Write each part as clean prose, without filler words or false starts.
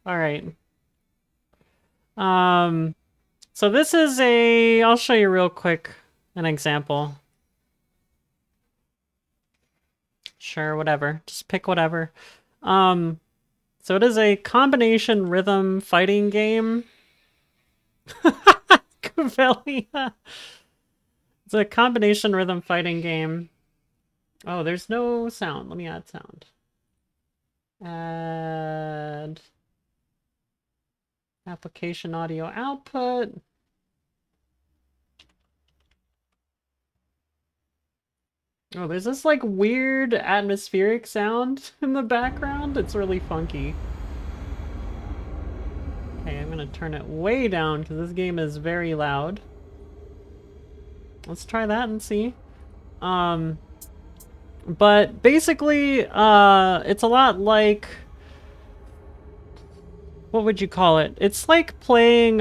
All right. So this is I'll show you real quick an example. Sure, whatever. Just pick whatever. So it is a combination rhythm fighting game. Cuvelier. It's a combination rhythm fighting game. Oh, there's no sound. Let me add sound. Add application audio output. Oh, there's this like weird atmospheric sound in the background. It's really funky. Okay, I'm gonna turn it way down because this game is very loud. Let's try that and see. But basically, it's a lot like, what would you call it? It's like playing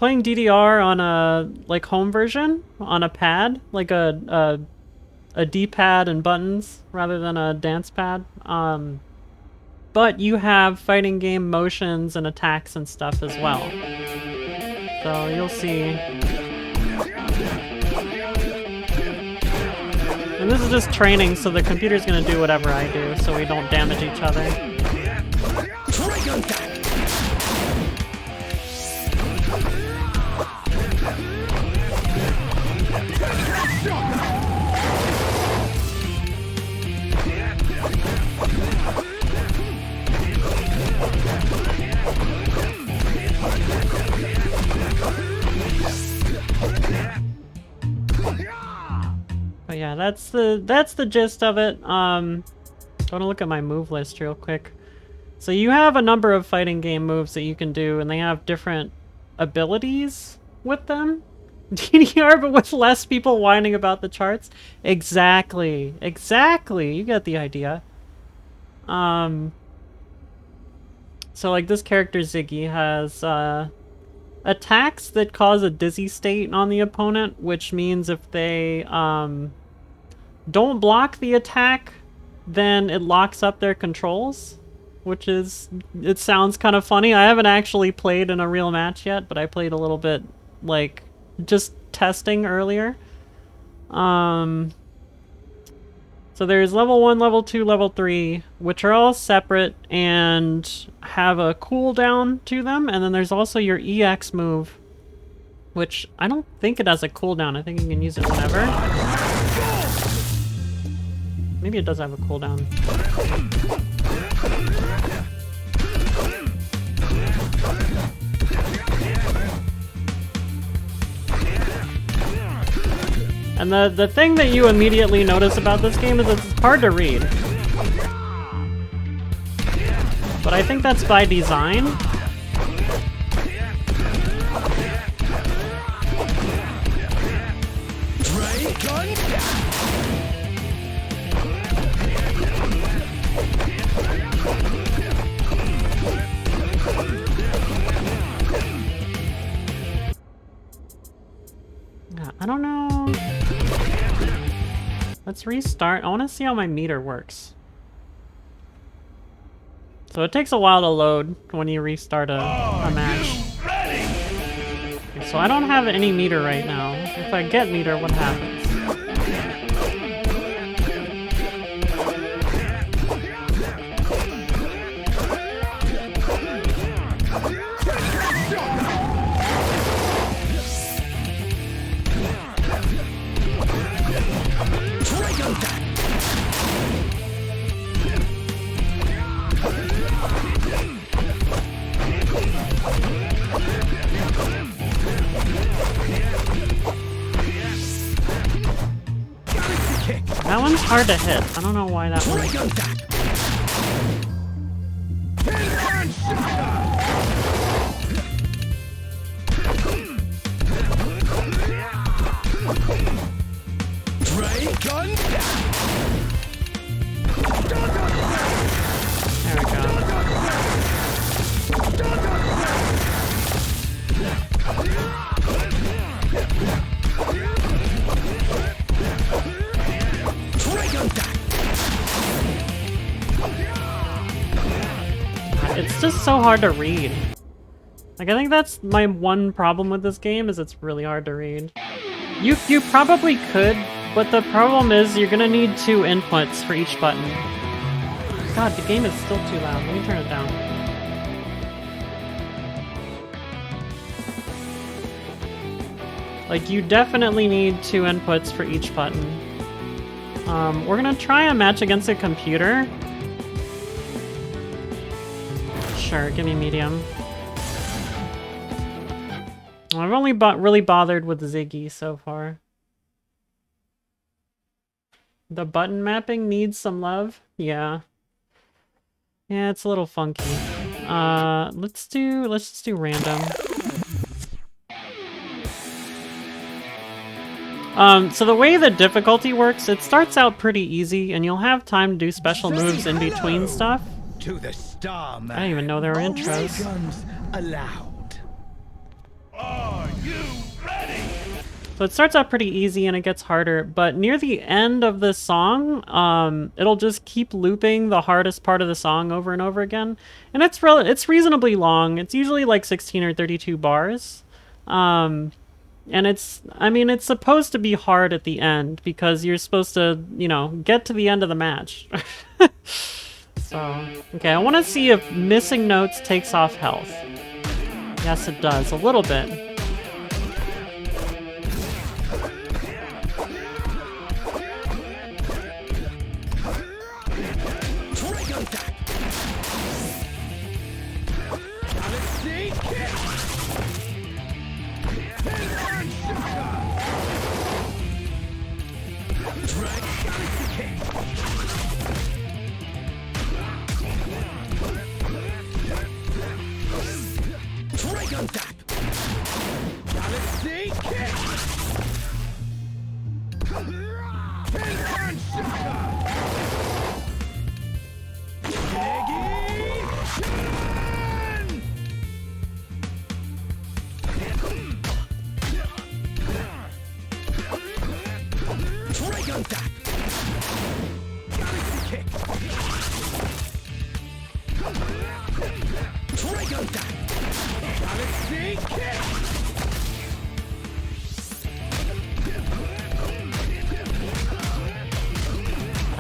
DDR on a like home version on a pad, like a D-pad and buttons rather than a dance pad. But you have fighting game motions and attacks and stuff as well. So you'll see. And this is just training, so the computer's gonna do whatever I do, so we don't damage each other. But yeah, that's the gist of it. Gonna look at my move list real quick. So you have a number of fighting game moves that you can do, and they have different abilities with them. DDR, but with less people whining about the charts. Exactly. You get the idea. So like this character Ziggy has attacks that cause a dizzy state on the opponent, which means if they don't block the attack, then it locks up their controls, which is, it sounds kind of funny. I haven't actually played in a real match yet, but I played a little bit, like, just testing earlier. So there's level 1, level 2, level 3, which are all separate and have a cooldown to them, and then there's also your EX move, which I don't think it has a cooldown. I think you can use it whenever. Maybe it does have a cooldown. And the thing that you immediately notice about this game is it's hard to read. But I think that's by design. I don't know. Let's restart. I want to see how my meter works. So it takes a while to load when you restart a match. So I don't have any meter right now. If I get meter, what happens? That one's hard to hit. I don't know why that one. There we go. It's just so hard to read. Like, I think that's my one problem with this game, is it's really hard to read. You probably could, but the problem is you're gonna need 2 inputs for each button. God, the game is still too loud. Let me turn it down. Like, you definitely need 2 inputs for each button. We're gonna try a match against a computer. Sure, give me medium. I've only really bothered with Ziggy so far. The button mapping needs some love? Yeah. Yeah, it's a little funky. Let's just do random. So the way the difficulty works, it starts out pretty easy, and you'll have time to do special moves in between stuff. To the star, man. I didn't even know there were intros. Guns allowed. Are you ready? So it starts out pretty easy and it gets harder, but near the end of the song, it'll just keep looping the hardest part of the song over and over again. And it's reasonably long. It's usually like 16 or 32 bars. And it's supposed to be hard at the end because you're supposed to, get to the end of the match. So, okay, I want to see if missing notes takes off health. Yes, it does, a little bit.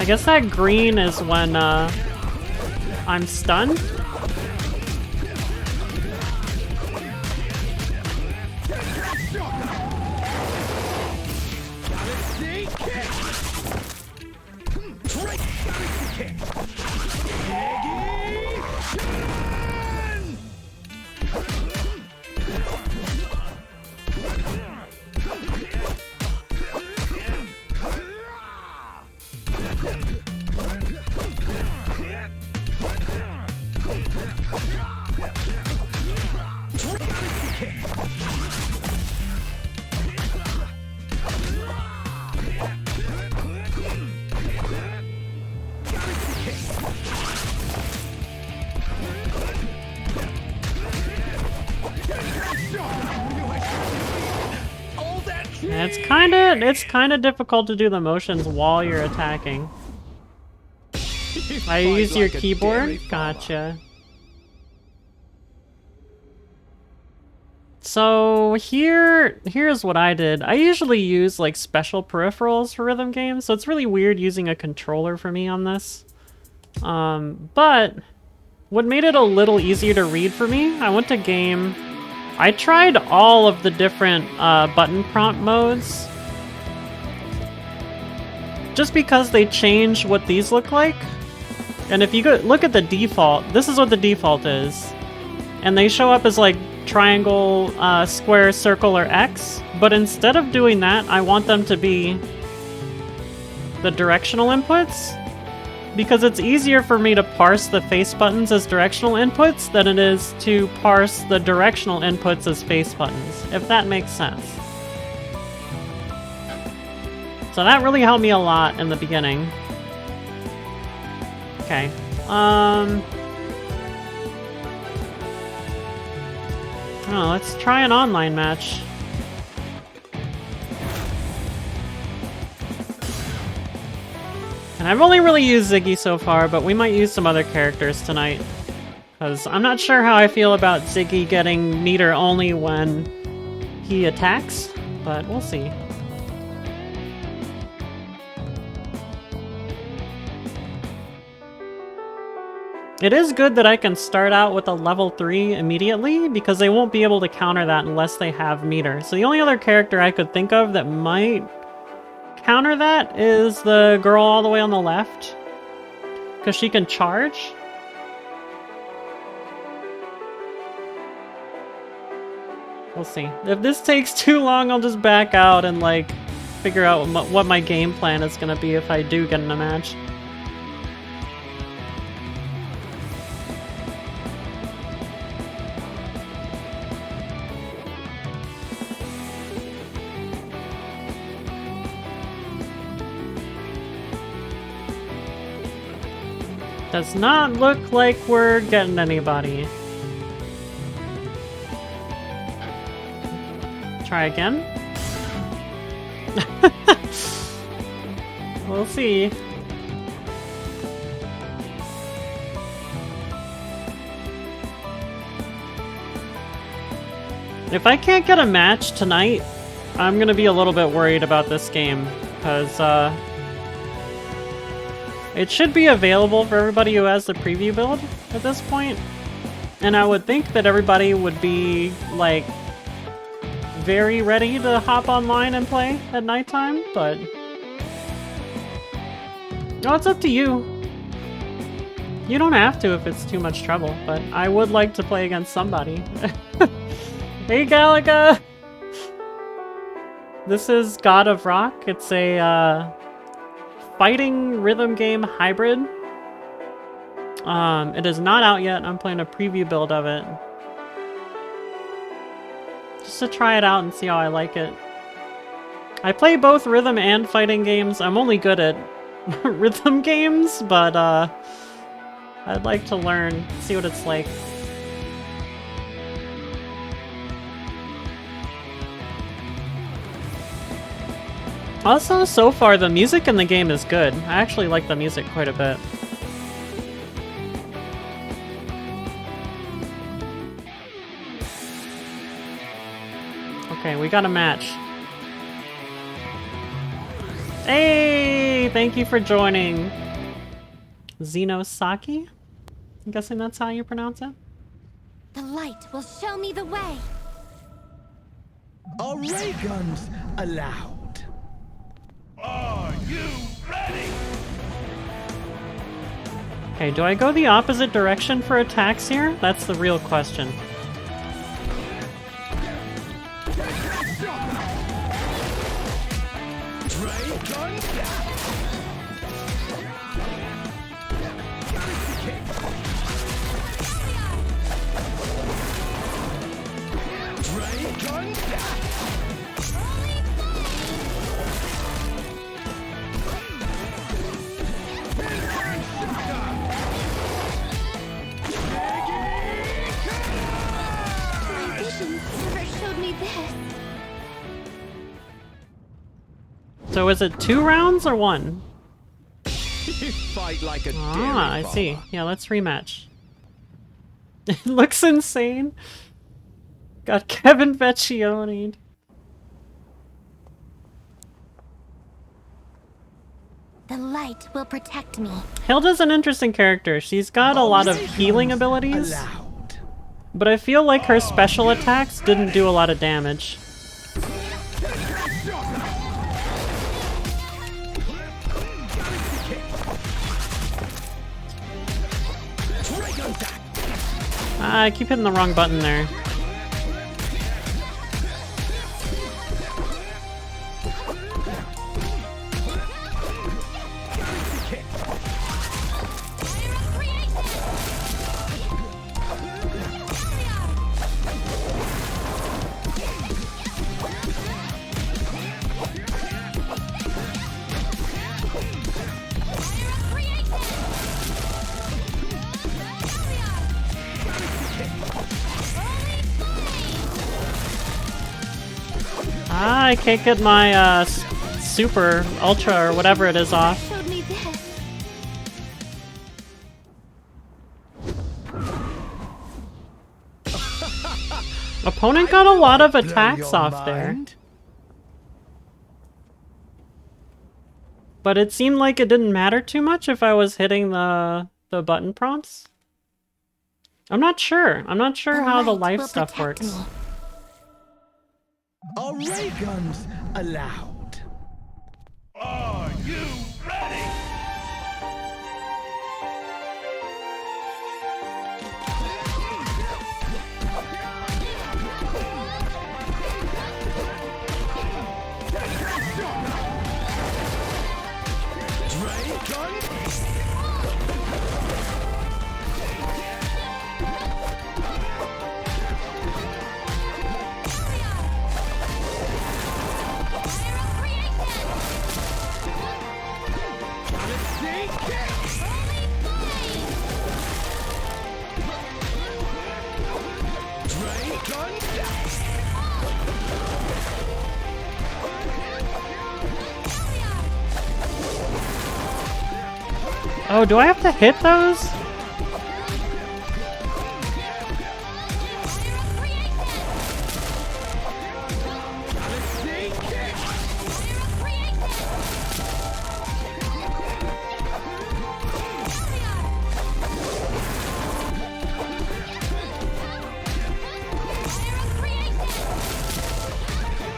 I guess that green is when I'm stunned. It's kind of difficult to do the motions while you're attacking. I use your keyboard? Gotcha. So here's what I did. I usually use like special peripherals for rhythm games, so it's really weird using a controller for me on this. But what made it a little easier to read for me, I went to game. I tried all of the different button prompt modes. Just because they change what these look like. And if you go look at the default, this is what the default is. And they show up as like triangle, square, circle, or X. But instead of doing that, I want them to be the directional inputs. Because it's easier for me to parse the face buttons as directional inputs than it is to parse the directional inputs as face buttons, if that makes sense. So that really helped me a lot in the beginning. Okay. Oh, let's try an online match. And I've only really used Ziggy so far, but we might use some other characters tonight. Because I'm not sure how I feel about Ziggy getting meter only when he attacks, but we'll see. It is good that I can start out with a level 3 immediately, because they won't be able to counter that unless they have meter. So the only other character I could think of that might counter that is the girl all the way on the left, because she can charge. We'll see. If this takes too long, I'll just back out and, like, figure out what my game plan is gonna be if I do get in a match. Does not look like we're getting anybody. Try again. We'll see. If I can't get a match tonight, I'm gonna be a little bit worried about this game, because it should be available for everybody who has the preview build at this point. And I would think that everybody would be, like, very ready to hop online and play at nighttime, but... Oh, it's up to you. You don't have to if it's too much trouble, but I would like to play against somebody. Hey, Galaga! This is God of Rock. It's a, fighting rhythm game hybrid. It is not out yet. I'm playing a preview build of it. Just to try it out and see how I like it. I play both rhythm and fighting games. I'm only good at rhythm games, but I'd like to learn, see what it's like. Also, so far, the music in the game is good. I actually like the music quite a bit. Okay, we got a match. Hey! Thank you for joining. Xenosaki? I'm guessing that's how you pronounce it? The light will show me the way. Are ray guns allowed? Are you ready? Okay, do I go the opposite direction for attacks here? That's the real question. So is it 2 rounds or 1? You fight like a Ah, I see. Yeah, let's rematch. It looks insane. Got Kevin Vecchione. The light will protect me. Hilda's an interesting character. She's got a lot of healing abilities, but I feel like her special attacks didn't do a lot of damage. I keep hitting the wrong button there. I can't get my super, ultra, or whatever it is off. Showed me this. Opponent got a lot of Blow attacks your off there. mind. But it seemed like it didn't matter too much if I was hitting the button prompts. I'm not sure. I'm not sure how the light life will stuff protect works. me. Are ray guns allowed? Are you ready? Ray gun? Oh, do I have to hit those?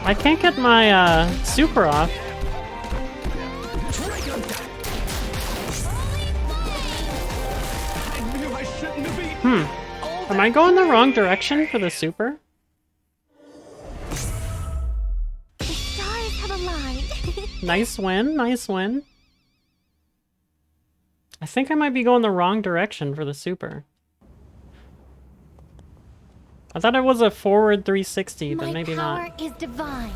I can't get my super off. Am I going the wrong direction for the super? The stars have aligned. Nice win, nice win. I think I might be going the wrong direction for the super. I thought it was a forward 360, but My maybe power not. is divine.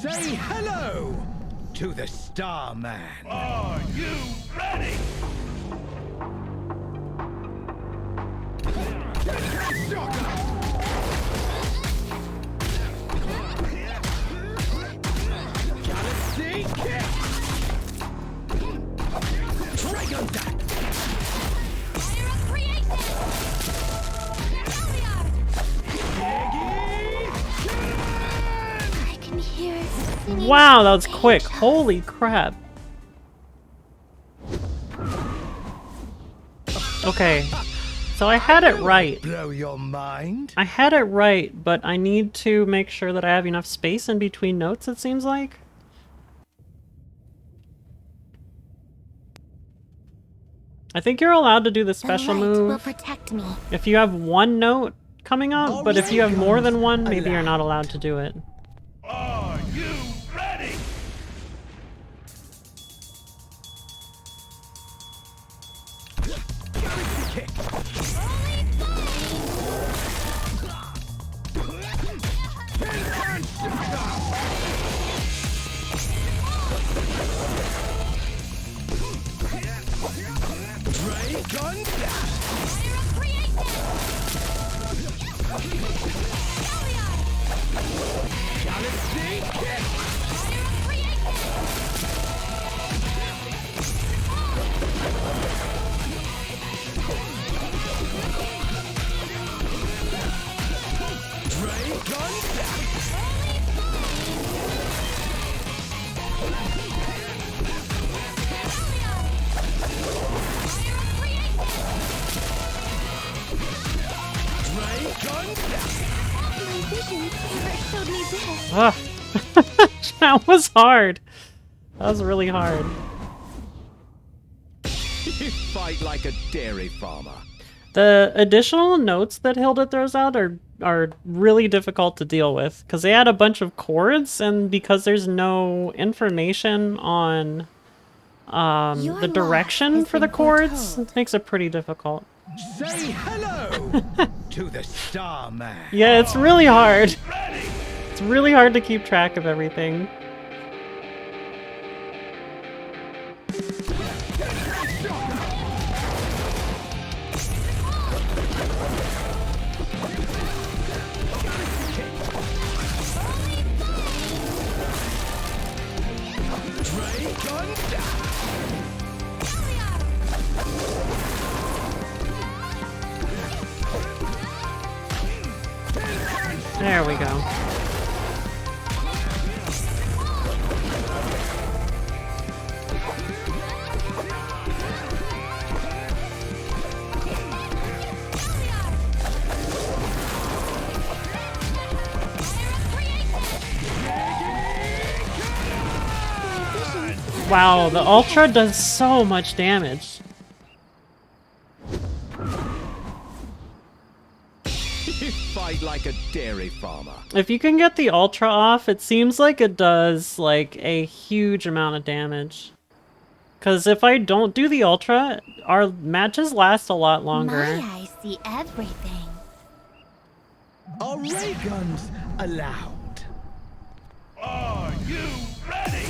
Say hello to the Starman. Are you ready? Galaxy kick! Dragon Dash! I can hear it singing Wow, that was angels. quick. Holy crap. Okay, so I had it right. Blow your mind. I had it right, but I need to make sure that I have enough space in between notes, it seems like. I think you're allowed to do the special the light will move protect me. if you have one note coming up, but if you have more than one, maybe you're not allowed to do it. Are you ready? Galaxy kick! Ray gun dash! Galaxy kick! Ray gun dash! Ray gun dash! My visions never showed me this. Ugh. That was hard. That was really hard. You fight like a dairy farmer. The additional notes that Hilda throws out are really difficult to deal with because they add a bunch of chords, and because there's no information on Your the loss direction has for the been chords, foretold. it makes it pretty difficult. Say hello to the Starman. Yeah, it's really hard. It's really hard to keep track of everything. Ray gun dash! There we go. Wow, the Ultra does so much damage. You fight like a dairy farmer. If you can get the Ultra off, it seems like it does, like, a huge amount of damage. Because if I don't do the Ultra, our matches last a lot longer. My eyes see everything. Are ray guns allowed? Are you ready?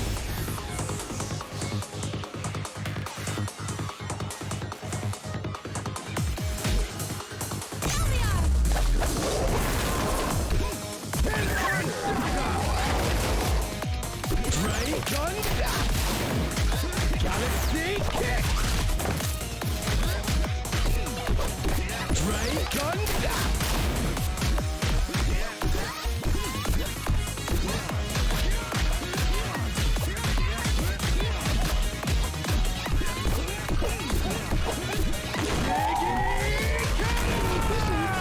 Ray gun Galaxy kick. Ray gun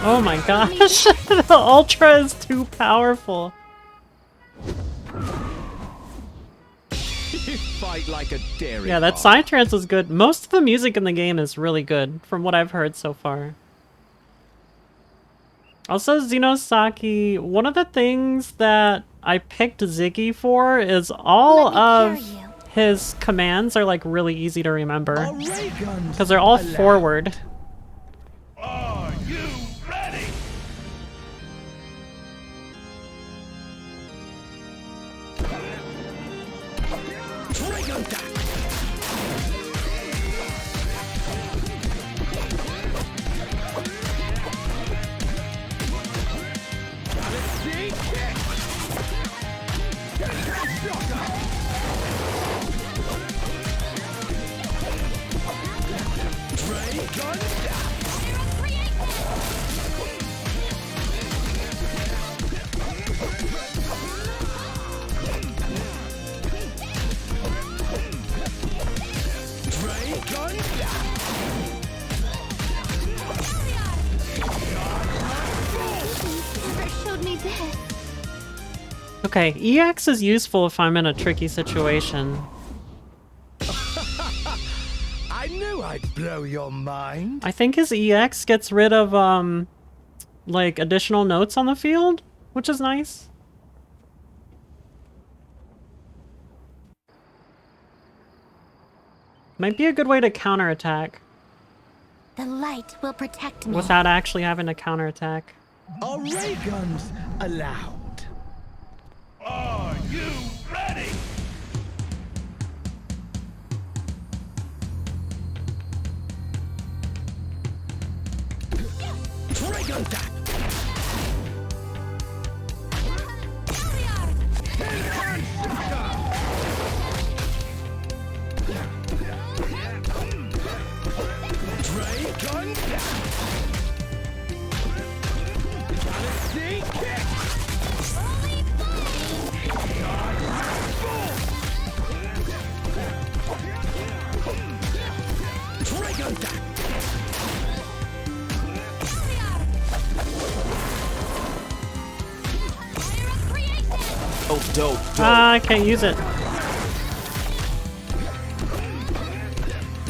Oh my gosh, the Ultra is too powerful. You fight like a dairy Yeah, that farmer. Psytrance is good. Most of the music in the game is really good, from what I've heard so far. Also, Xenosaki, one of the things that I picked Ziggy for is all Let me of cure you. his commands are like really easy to remember. Are ray guns Because they're all allowed? forward. Are you ready? Dragon Dash! Galaxy kick! Shocker! Dragon Dash! Dragon Dash! Never showed me this. Okay, EX is useful if I'm in a tricky situation. I knew I'd blow your mind. I think his EX gets rid of, like, additional notes on the field, which is nice. Might be a good way to counterattack The light will protect me. without actually having to counterattack. Are ray guns allowed? Are you ready? Dragon Dash! Dragon Dash! Galaxy kick! Dragon Dash! Oh, dope. Ah, I can't use it.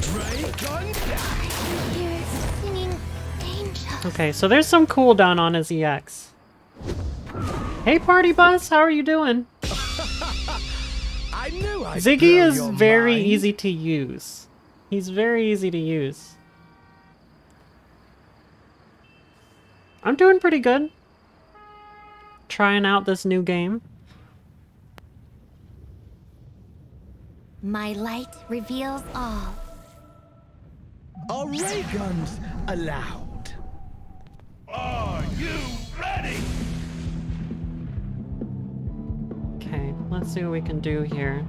Dragon Dash! You're singing angels. Okay, so there's some cooldown on his EX. Hey, Party Bus, how are you doing? I knew I'd Ziggy blow is your very mind. easy to use. He's very easy to use. I'm doing pretty good. Trying out this new game. My light reveals all. Are ray guns allowed? Are you ready? Okay, let's see what we can do here.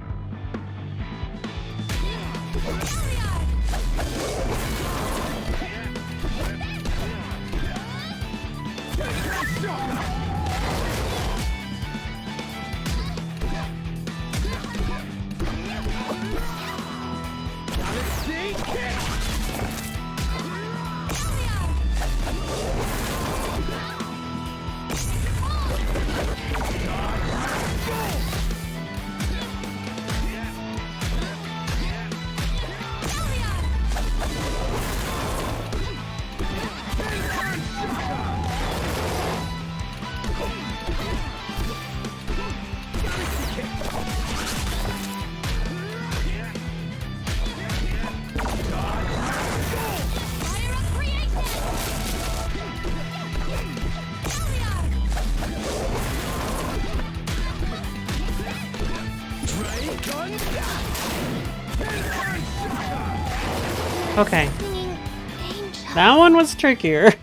Okay. Singing danger. That one was trickier.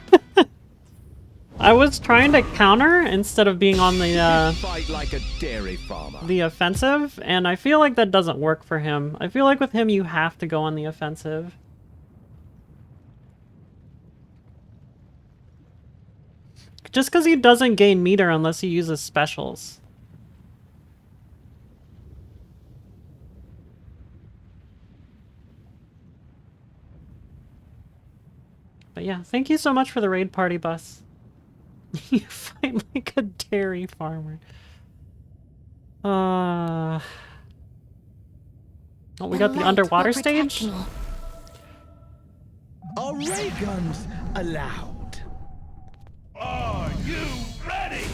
I was trying to counter instead of being on Fight like a dairy farmer. the offensive, and I feel like that doesn't work for him. I feel like with him you have to go on the offensive. Just because he doesn't gain meter unless he uses specials. But yeah, thank you so much for the raid party bus. You fight like a dairy farmer. Oh, we got the light underwater will protect stage? me. Are ray guns allowed? Are you ready?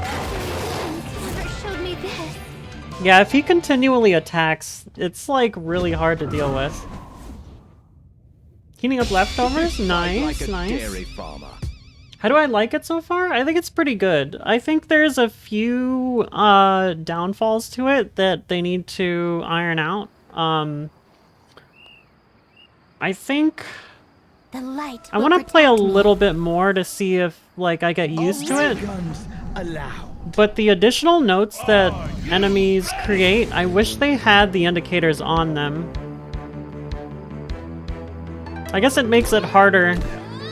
Never showed me this. Yeah, if he continually attacks, it's like really hard to deal with. Heating up leftovers? Nice, Like a nice. dairy farmer. How do I like it so far? I think it's pretty good. I think there's a few downfalls to it that they need to iron out. I think The light. I will want to play a protect me. little bit more to see if like I get used to Are it. ray guns allowed? But the additional notes that enemies create, I wish they had the indicators on them. I guess it makes it harder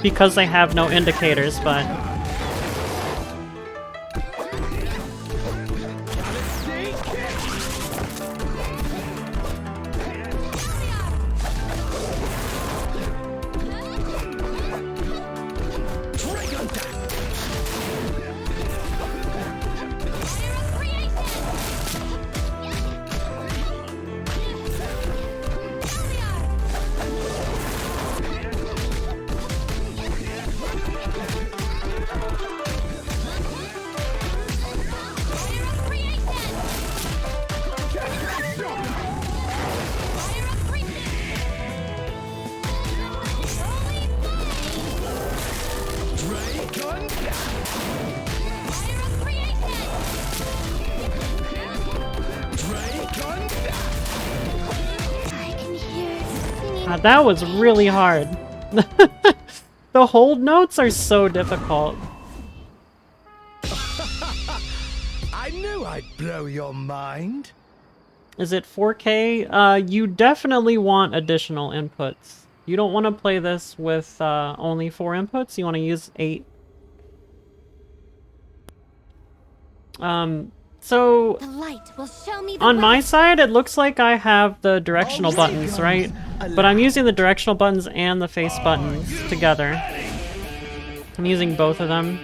because they have no indicators, but... I can hear it singing. that was really hard. The hold notes are so difficult. I knew I'd blow your mind. Is it 4K? You definitely want additional inputs. You don't want to play this with only 4 inputs. You want to use 8. So The light will show me the on way. my side, it looks like I have the directional buttons, right? But I'm using the directional buttons and the face buttons together. I'm using both of them.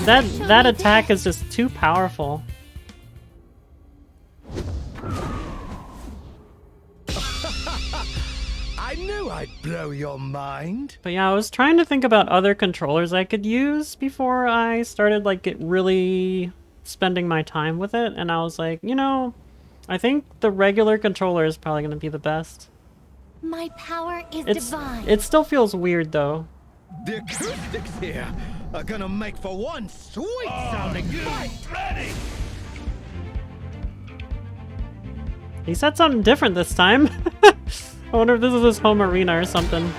God, that attack is just too powerful. I knew I'd blow your mind. But yeah, I was trying to think about other controllers I could use before I started like really spending my time with it, and I was like, you know, I think the regular controller is probably going to be the best. My power is It's divine. it still feels weird though. The acoustics here are gonna make for one sweet sounding fight. Ready? He said something different this time. I wonder if this is his home arena or something.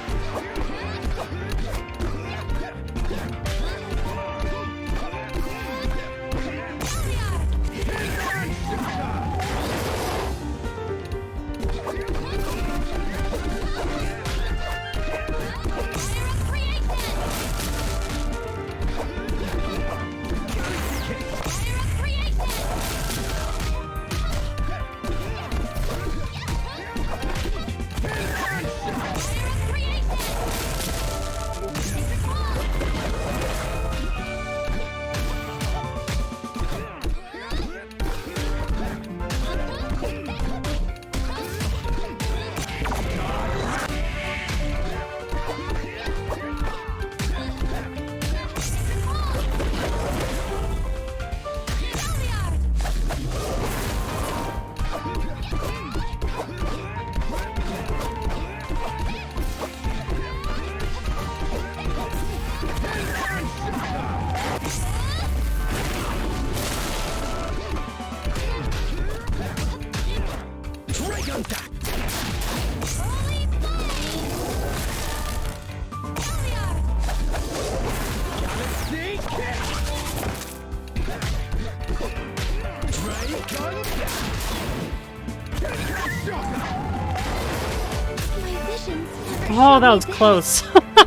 Oh, that was close.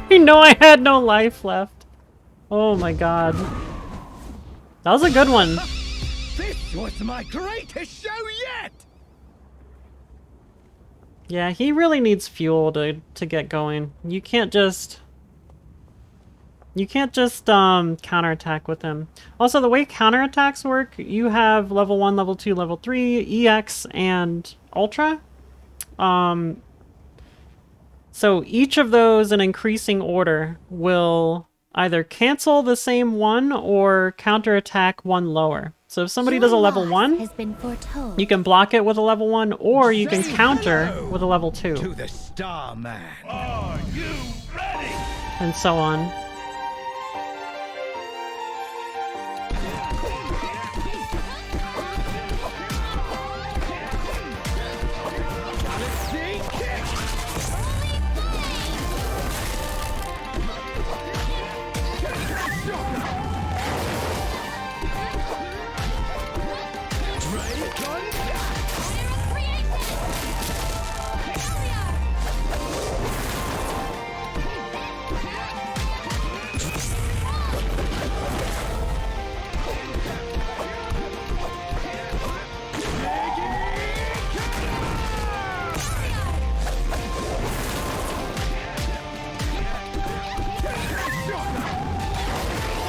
I know I had no life left. Oh my god. That was a good one. This was my greatest show yet! Yeah, he really needs fuel to get going. You can't just counterattack with him. Also, the way counterattacks work, you have level 1, level 2, level 3, EX, and Ultra. So each of those in increasing order will either cancel the same one or counterattack one lower. So if somebody does a level 1, has been foretold. you can block it with a level 1, or you can Say counter hello with a level 2, to the Starman. Are you ready? and so on.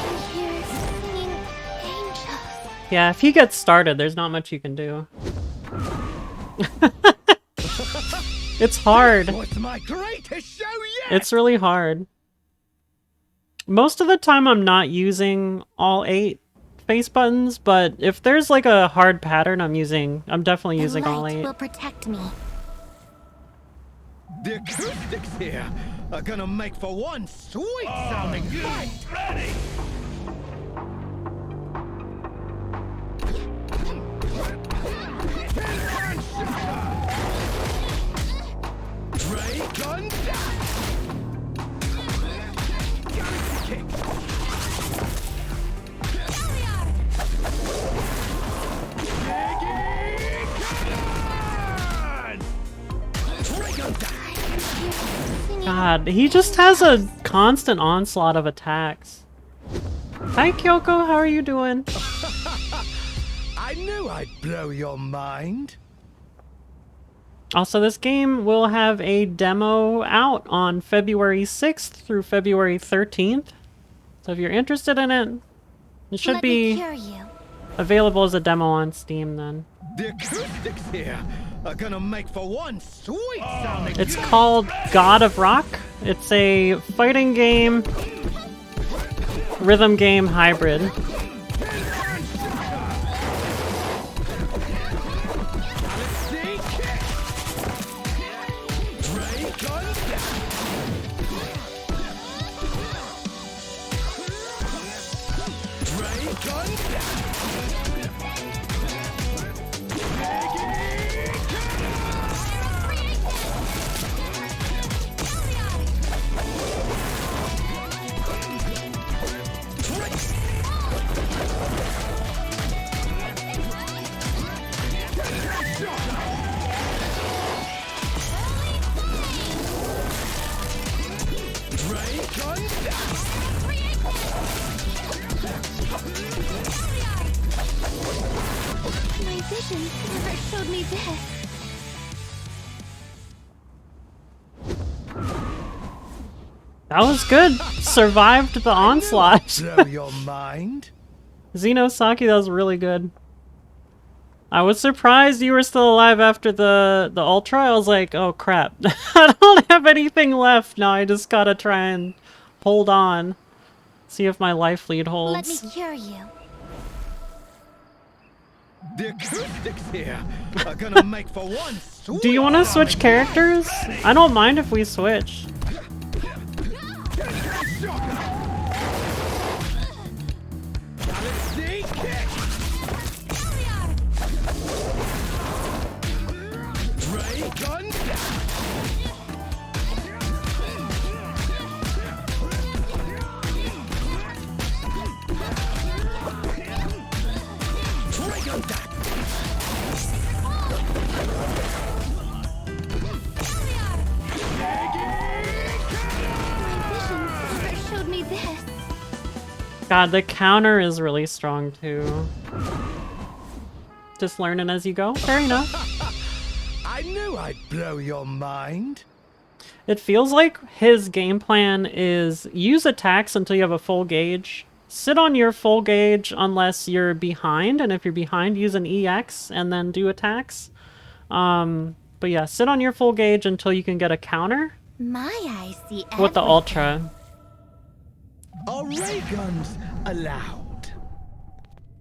Here singing angels. Yeah, if he gets started, there's not much you can do. It's hard. What's my greatest show yet? It's really hard. Most of the time I'm not using all 8 face buttons, but if there's like a hard pattern, I'm definitely The using all light 8. will protect me. The acoustics here are gonna make for one sweet sounding fight. Ready? Dragon Dash! Kick! Dragon Dash! Singing God, he just has a constant onslaught of attacks. Hi Kyoko, how are you doing? I knew I'd blow your mind. Also, this game will have a demo out on February 6th through February 13th. So if you're interested in it, it should Let me be cure you. available as a demo on Steam then. The acoustics here are gonna make for one sweet sounding. It's called God of Rock. It's a fighting game, rhythm game hybrid. My vision never showed me this. That was good. Survived the onslaught. Blow your mind. Xenosaki, that was really good. I was surprised you were still alive after the Ultra. I was like, oh crap. I don't have anything left. Now I just gotta try and hold on. See if my life lead Let me holds. cure you. The acoustics here are gonna make for one sweet. Do you want to switch characters? I don't mind if we switch. Galaxy kick. Ray gun. Dragon Dash. My vision never showed me this. God, the counter is really strong too. Just learning as you go. Fair enough. I knew I'd blow your mind. It feels like his game plan is use attacks until you have a full gauge. Sit on your full gauge unless you're behind, and if you're behind, use an EX and then do attacks. But yeah, sit on your full gauge until you can get a counter My eyes see with the everything. Ultra. Are ray guns allowed?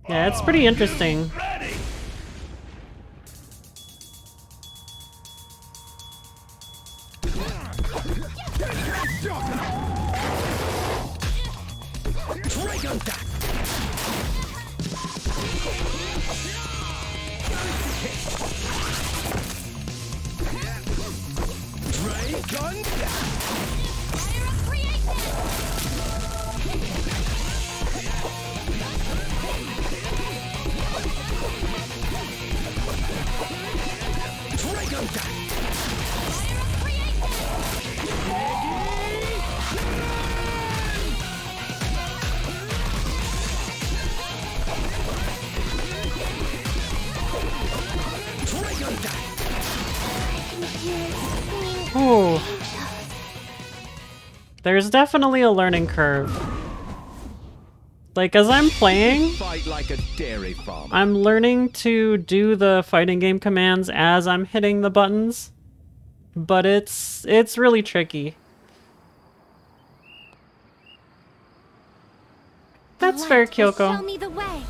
Yeah, it's pretty interesting. Dragon Dash. Ray gun. Dragon Dash. Dragon Dash. Ooh. There's definitely a learning curve. Like, as I'm playing, Fight like a dairy farm. I'm learning to do the fighting game commands as I'm hitting the buttons. But it's really tricky. That's fair, Light will Show Kyoko. me the way.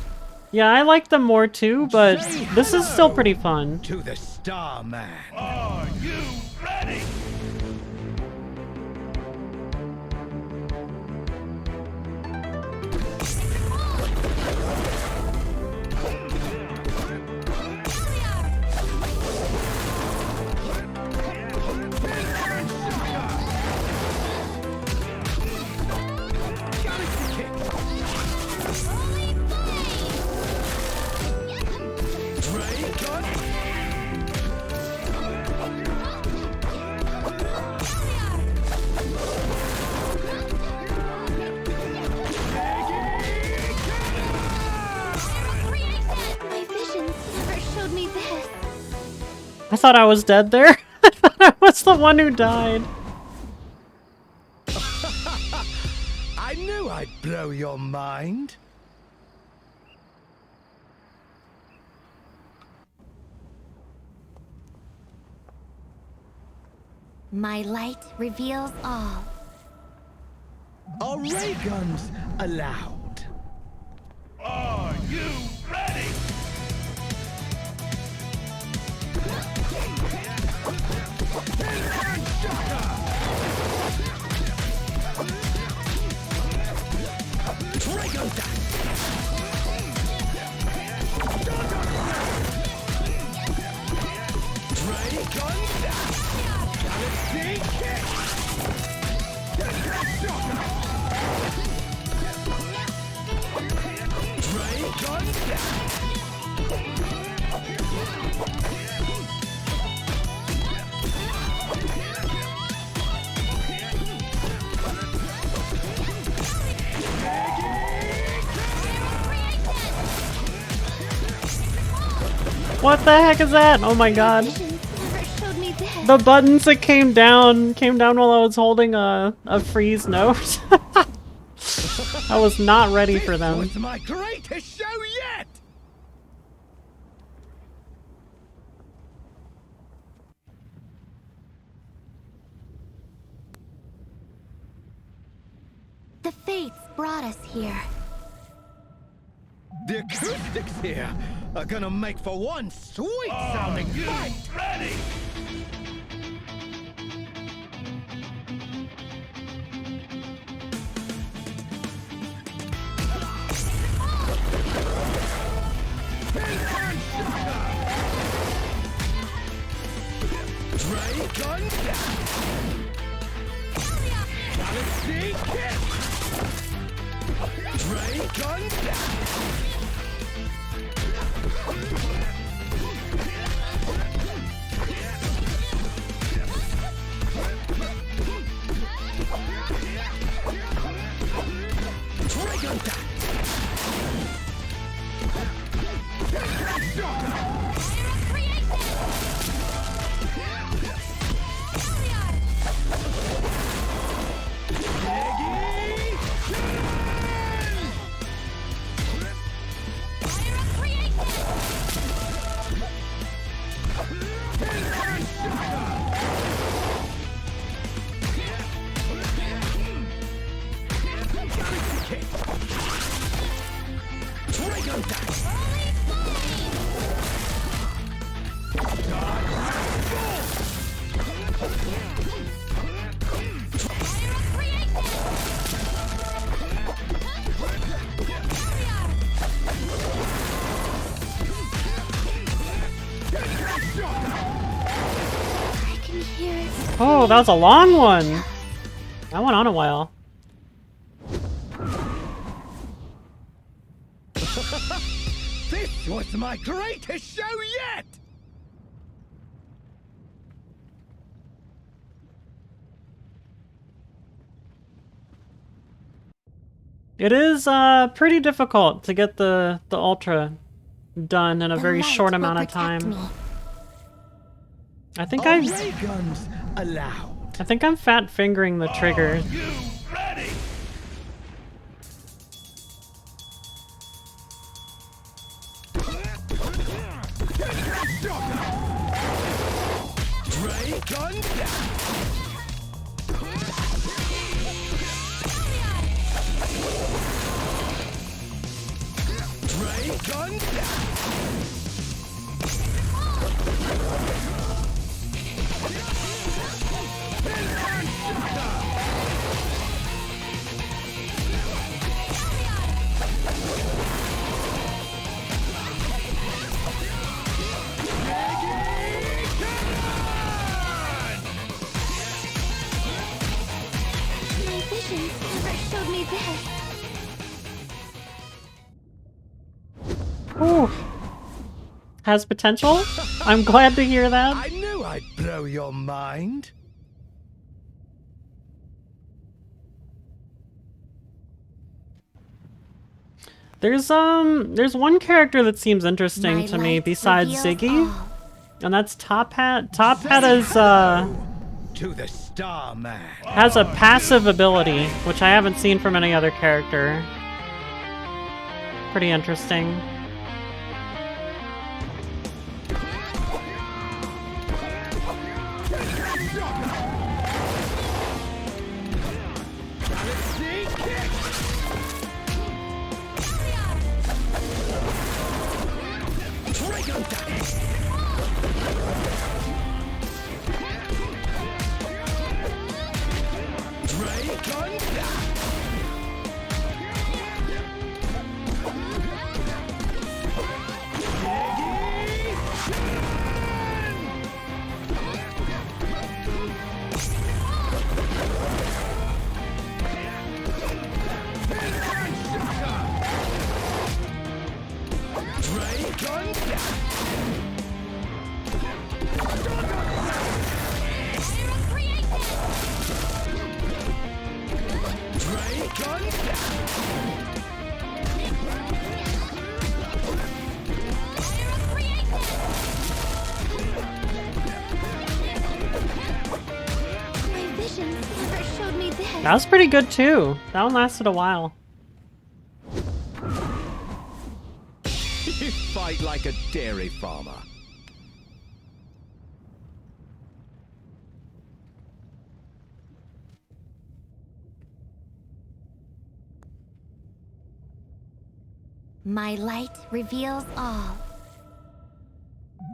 Yeah, I like them more too, but this is still pretty fun. To the Starman. Are you ready? Ray gun. My vision never showed me this. I thought I was dead there. I thought I was the one who died. I knew I'd blow your mind. My light reveals all. Are ray guns allowed? Are you ready? Shocker! What the heck is that? Oh my god. Visions never showed me this. The buttons that came down while I was holding a freeze note. I was not ready for them. Was my greatest show yet! The fates brought us here. The acoustics here are gonna make for one sweet-sounding fight! Ready! Dragon Galaxy Kiss! Dragon Dragon I can hear it. Oh, that was a long one. That went on a while. This was my greatest show yet! It is pretty difficult to get the Ultra done in a The very light short will amount of protect time. me. I think Are I ray guns allowed? think I'm fat fingering the trigger. You ready? Dragon Dragon My visions never showed me this. Ooh. Has potential? I'm glad to hear that. I knew I'd blow your mind. There's one character that seems interesting My to me light besides reveals Ziggy, all. and that's Top Hat. Top Hat is To the Starman. has a passive ability, which I haven't seen from any other character. Pretty interesting. That was pretty good too. That one lasted a while. You fight like a dairy farmer. My light reveals all.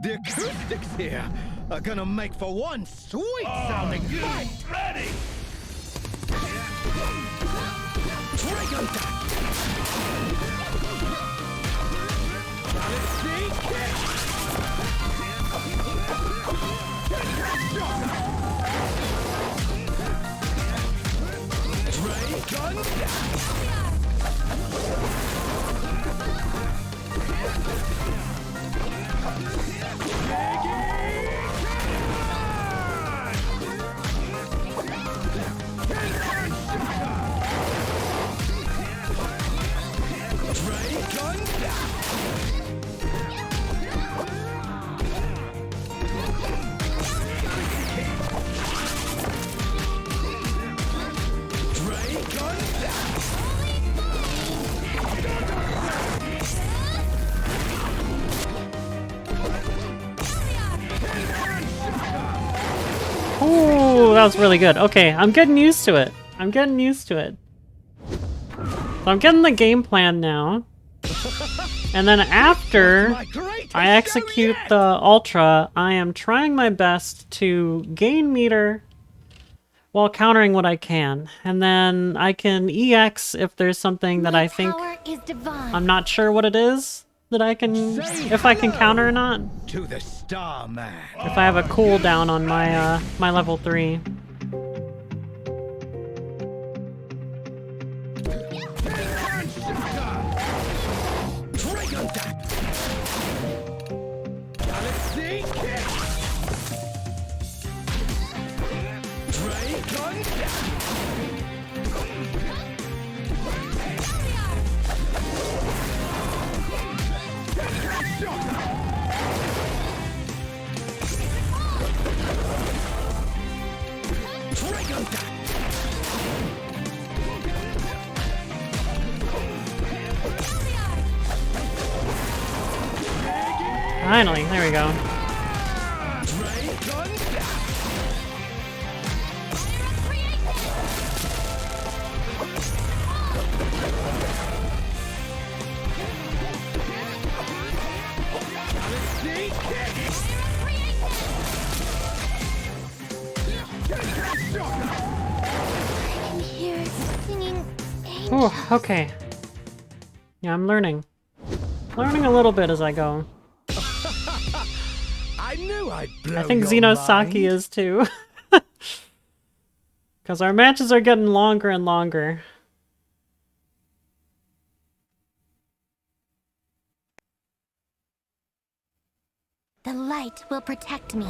The acoustics here are gonna make for one sweet-sounding fight! Ready! Dragon Dash! Galaxy Kick! Dragon Dash! Ooh, that was really good. Okay, I'm getting used to it. I'm getting used to it. So I'm getting the game plan now. And then after I execute the Ultra, I am trying my best to gain meter while countering what I can. And then I can EX if there's something that I think Power is divine. I'm not sure what it is that I can, if I can counter or not. To the Starman. If I have a cooldown on my my level 3. Dragon Dash! Galaxy Kick! Dragon Dash! Dragon Dash! Finally, there we go. Dragon Dash! Galaxy Kick! I can hear singing angels. Ooh, okay. Yeah, I'm learning. Learning a little bit as I go. I knew I'd blow I think your Xenosaki mind. is too. Because our matches are getting longer and longer. The light will protect me.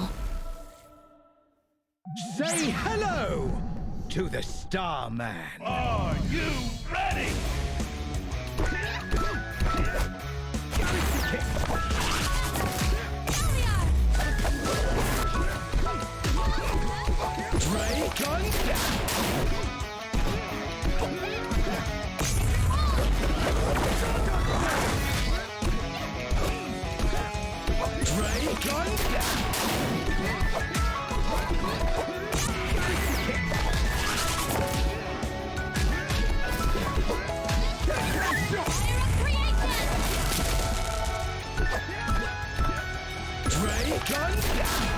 Say hello to the Starman. Are you ready? Dragon Dash! Dragon Dash!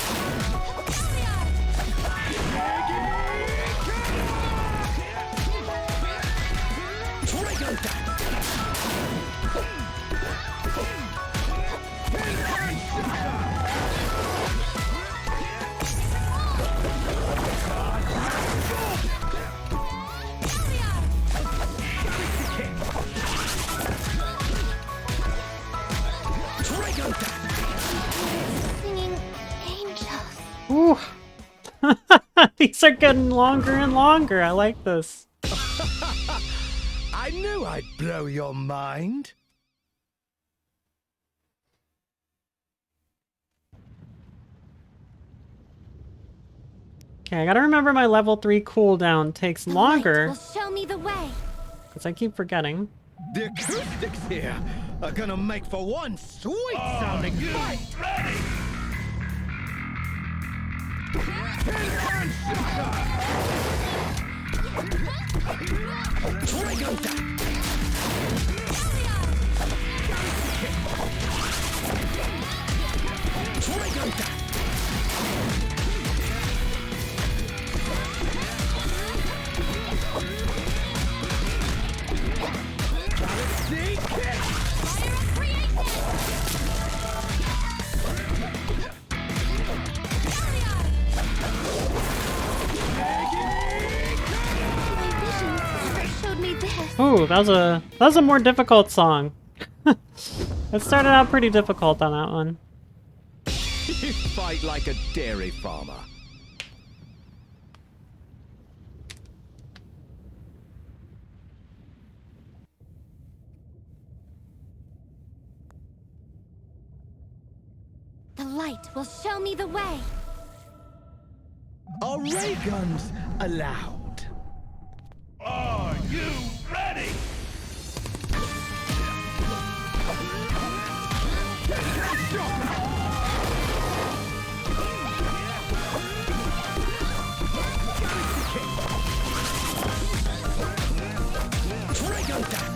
Dragon Dash! Dragon Dash! Dragon Dash! Singing angels. Ooh. These are getting longer and longer. I like this. I knew I'd blow your mind. Okay, I gotta remember my level 3 cooldown takes The light longer, will show me the way. because I keep forgetting. The acoustics here are gonna make for one sweet sounding fight. Ready? Dragon Dash! Dragon Dash! Galaxy Kick! My vision never showed me this. Ooh, that was a more difficult song. It started out pretty difficult on that one. You fight like a dairy farmer. The light will show me the way. Are ray guns allowed? Are you ready? Dragon Dash!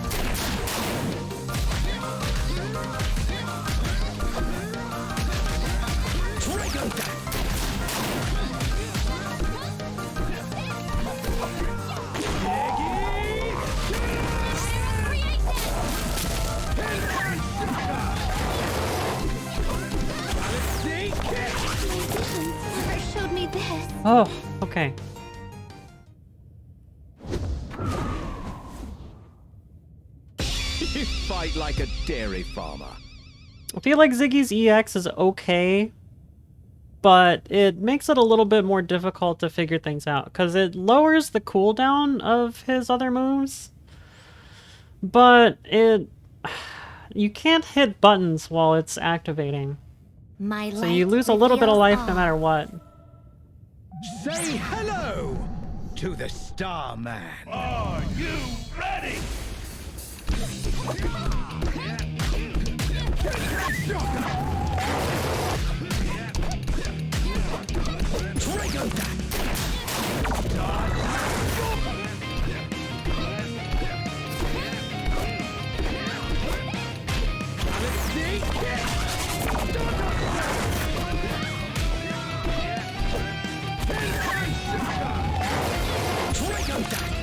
Dragon Dash! Galaxy Kick! My vision never showed me this. Oh, okay. You fight like a dairy farmer. I feel like Ziggy's EX is okay, but it makes it a little bit more difficult to figure things out, because it lowers the cooldown of his other moves, but you can't hit buttons while it's activating, My so light you lose a little bit of reveals life no all. matter what. Say hello to the Starman. Are you ready? Dragon Dash! Galaxy Kick! Dragon Dash! Dragon Dash!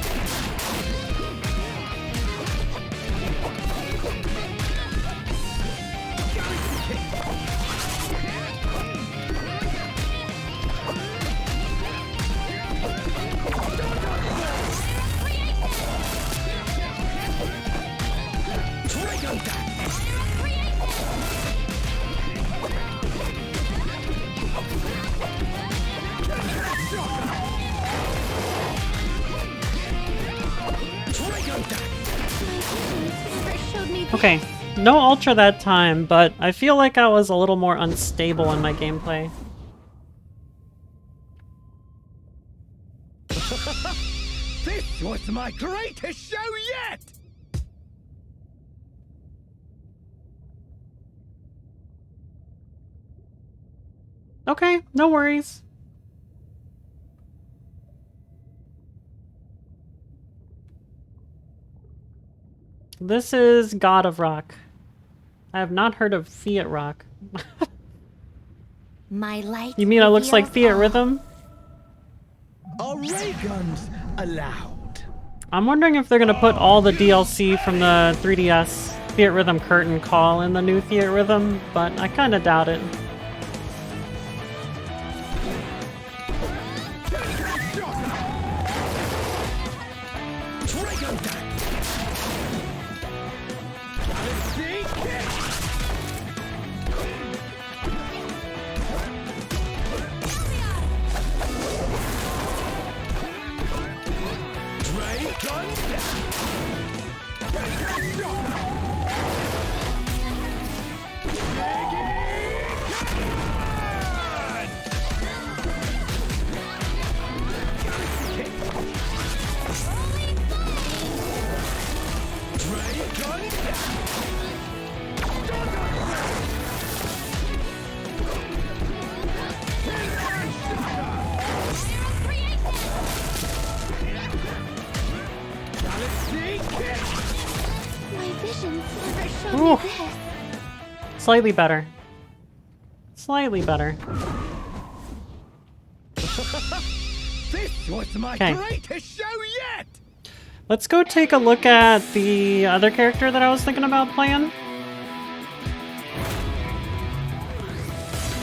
Dragon Dash! My vision never showed me this. Okay, no Ultra that time, but I feel like I was a little more unstable in my gameplay. This was my greatest show yet! Okay, no worries. This is God of Rock. I have not heard of Fiat Rock. My light You mean it looks like reveals Fiat all. Rhythm? Are ray guns allowed? I'm wondering if they're gonna put all the DLC from the 3DS Fiat Rhythm Curtain Call in the new Fiat Rhythm, but I kinda doubt it. Dragon Dash! Galaxy Kick! Dragon Dash! Ooh. Slightly better. Slightly better. This was my Okay. greatest show yet! Let's go take a look at the other character that I was thinking about playing.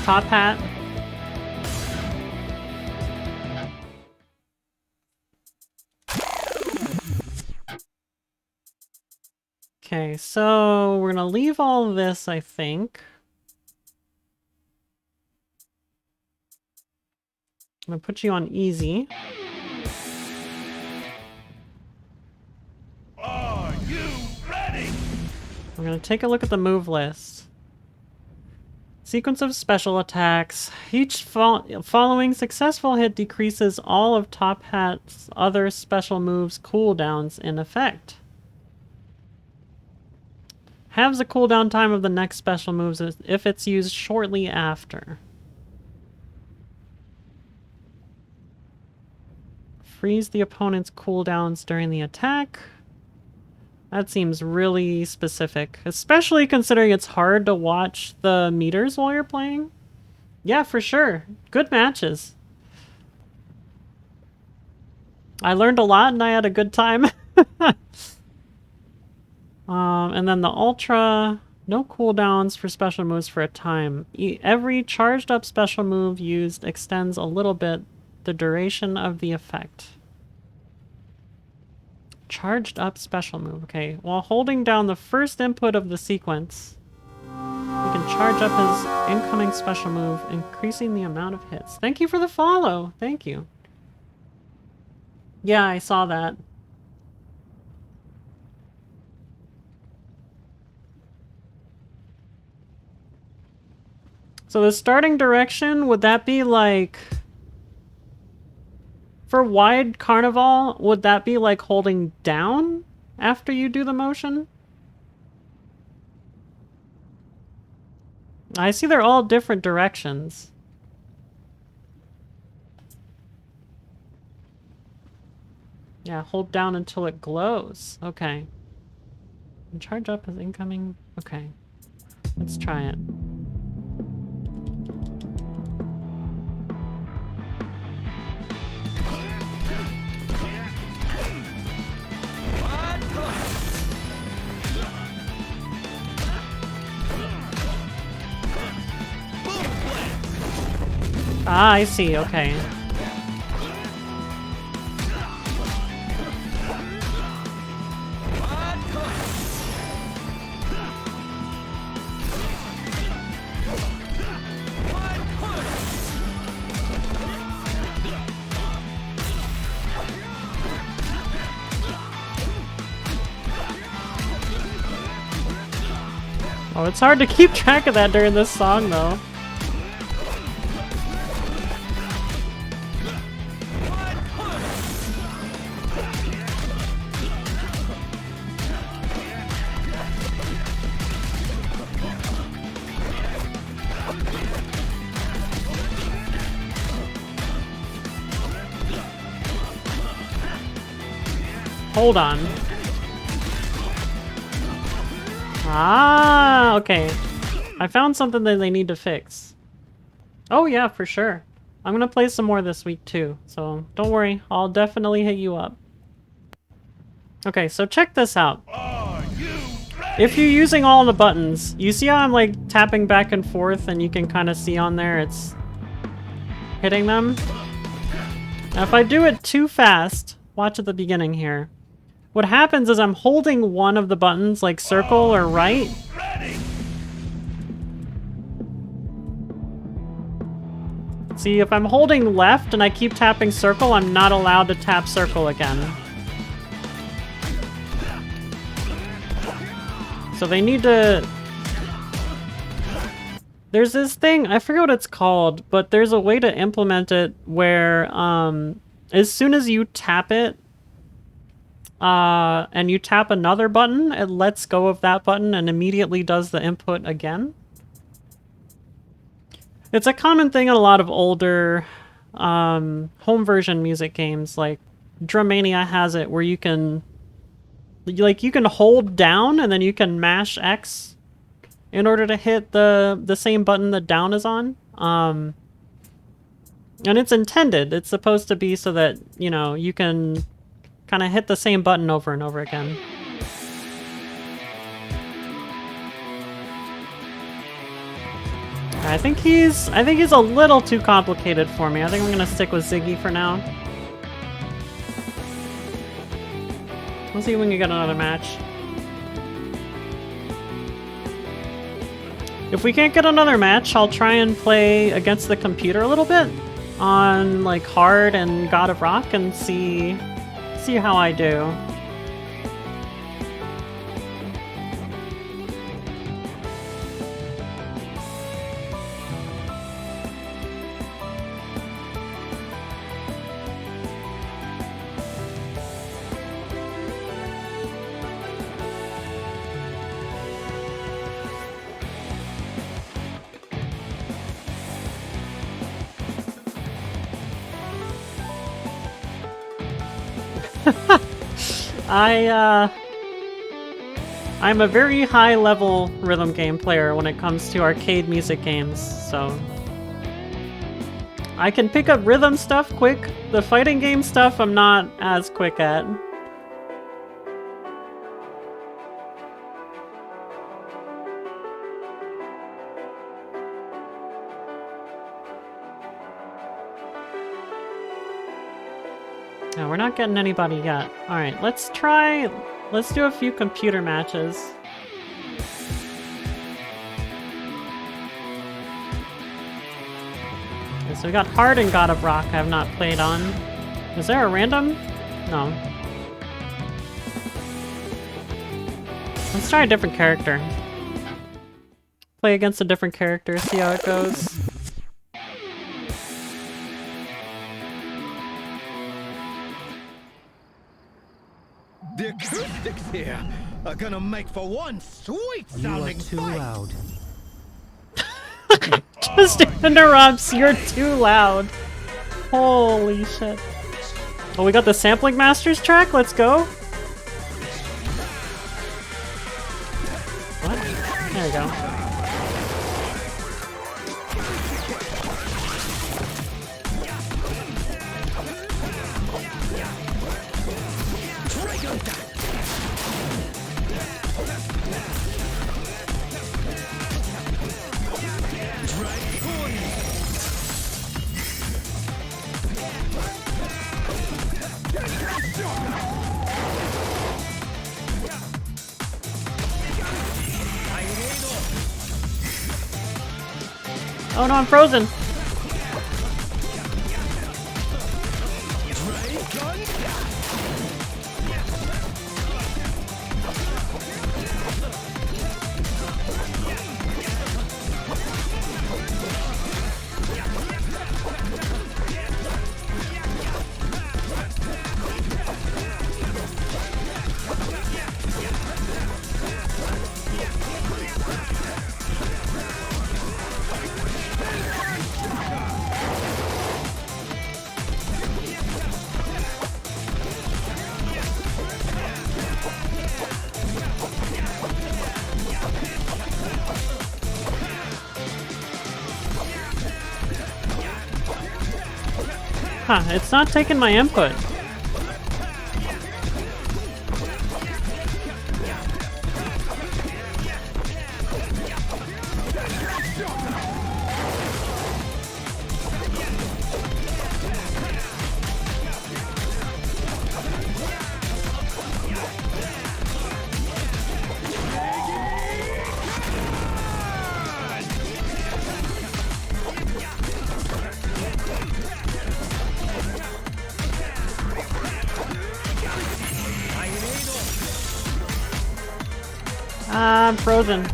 Top Hat. Okay, so we're gonna leave all this, I think. I'm gonna put you on easy. Are you ready? We're gonna take a look at the move list. Sequence of special attacks. Each following successful hit decreases all of Top Hat's other special moves' cooldowns in effect. Halves the cooldown time of the next special moves if it's used shortly after. Freeze the opponent's cooldowns during the attack. That seems really specific, especially considering it's hard to watch the meters while you're playing. Yeah, for sure. Good matches. I learned a lot and I had a good time. And then the Ultra, no cooldowns for special moves for a time. Every charged up special move used extends a little bit the duration of the effect. Charged up special move. Okay, while holding down the first input of the sequence, you can charge up his incoming special move, increasing the amount of hits. Thank you for the follow. Thank you. Yeah, I saw that. So the starting direction, would that be like... For wide carnival, would that be like holding down after you do the motion? I see they're all different directions. Yeah, hold down until it glows. Okay. And charge up as incoming. Okay. Let's try it. Ah, I see, okay. Oh, it's hard to keep track of that during this song, though. Hold on. Ah, okay. I found something that they need to fix. Oh yeah, for sure. I'm gonna play some more this week too, so don't worry. I'll definitely hit you up. Okay, so check this out. Are you ready? If you're using all the buttons, you see how I'm like tapping back and forth and you can kind of see on there it's hitting them? Now if I do it too fast, watch at the beginning here. What happens is I'm holding one of the buttons, like circle or right. Ready? See, if I'm holding left and I keep tapping circle, I'm not allowed to tap circle again. So they need to... There's this thing, I forget what it's called, but there's a way to implement it where as soon as you tap it, and you tap another button, it lets go of that button and immediately does the input again. It's a common thing in a lot of older home version music games, like Drummania has it where you can like you can hold down and then you can mash X in order to hit the same button that down is on. And it's intended. It's supposed to be so that, you know, you can kind of hit the same button over and over again. I think he's a little too complicated for me. I think I'm gonna stick with Ziggy for now. Let's see if we can get another match. If we can't get another match, I'll try and play against the computer a little bit on like hard and God of Rock and see how I do. I'm a very high level rhythm game player when it comes to arcade music games, so I can pick up rhythm stuff quick. The fighting game stuff I'm not as quick at. No, we're not getting anybody yet. Alright, let's do a few computer matches. Okay, so we got Hard and God of Rock I have not played on. Is there a random? No. Let's try a different character. Play against a different character, see how it goes. The acoustics here are gonna make for one sweet sounding too fight. loud. Just interrupts, you're too loud. Holy shit. Oh, we got the Sampling Masters track, let's go. What? There we go. Oh no, I'm frozen. Huh, it's not taking my input. I'm frozen.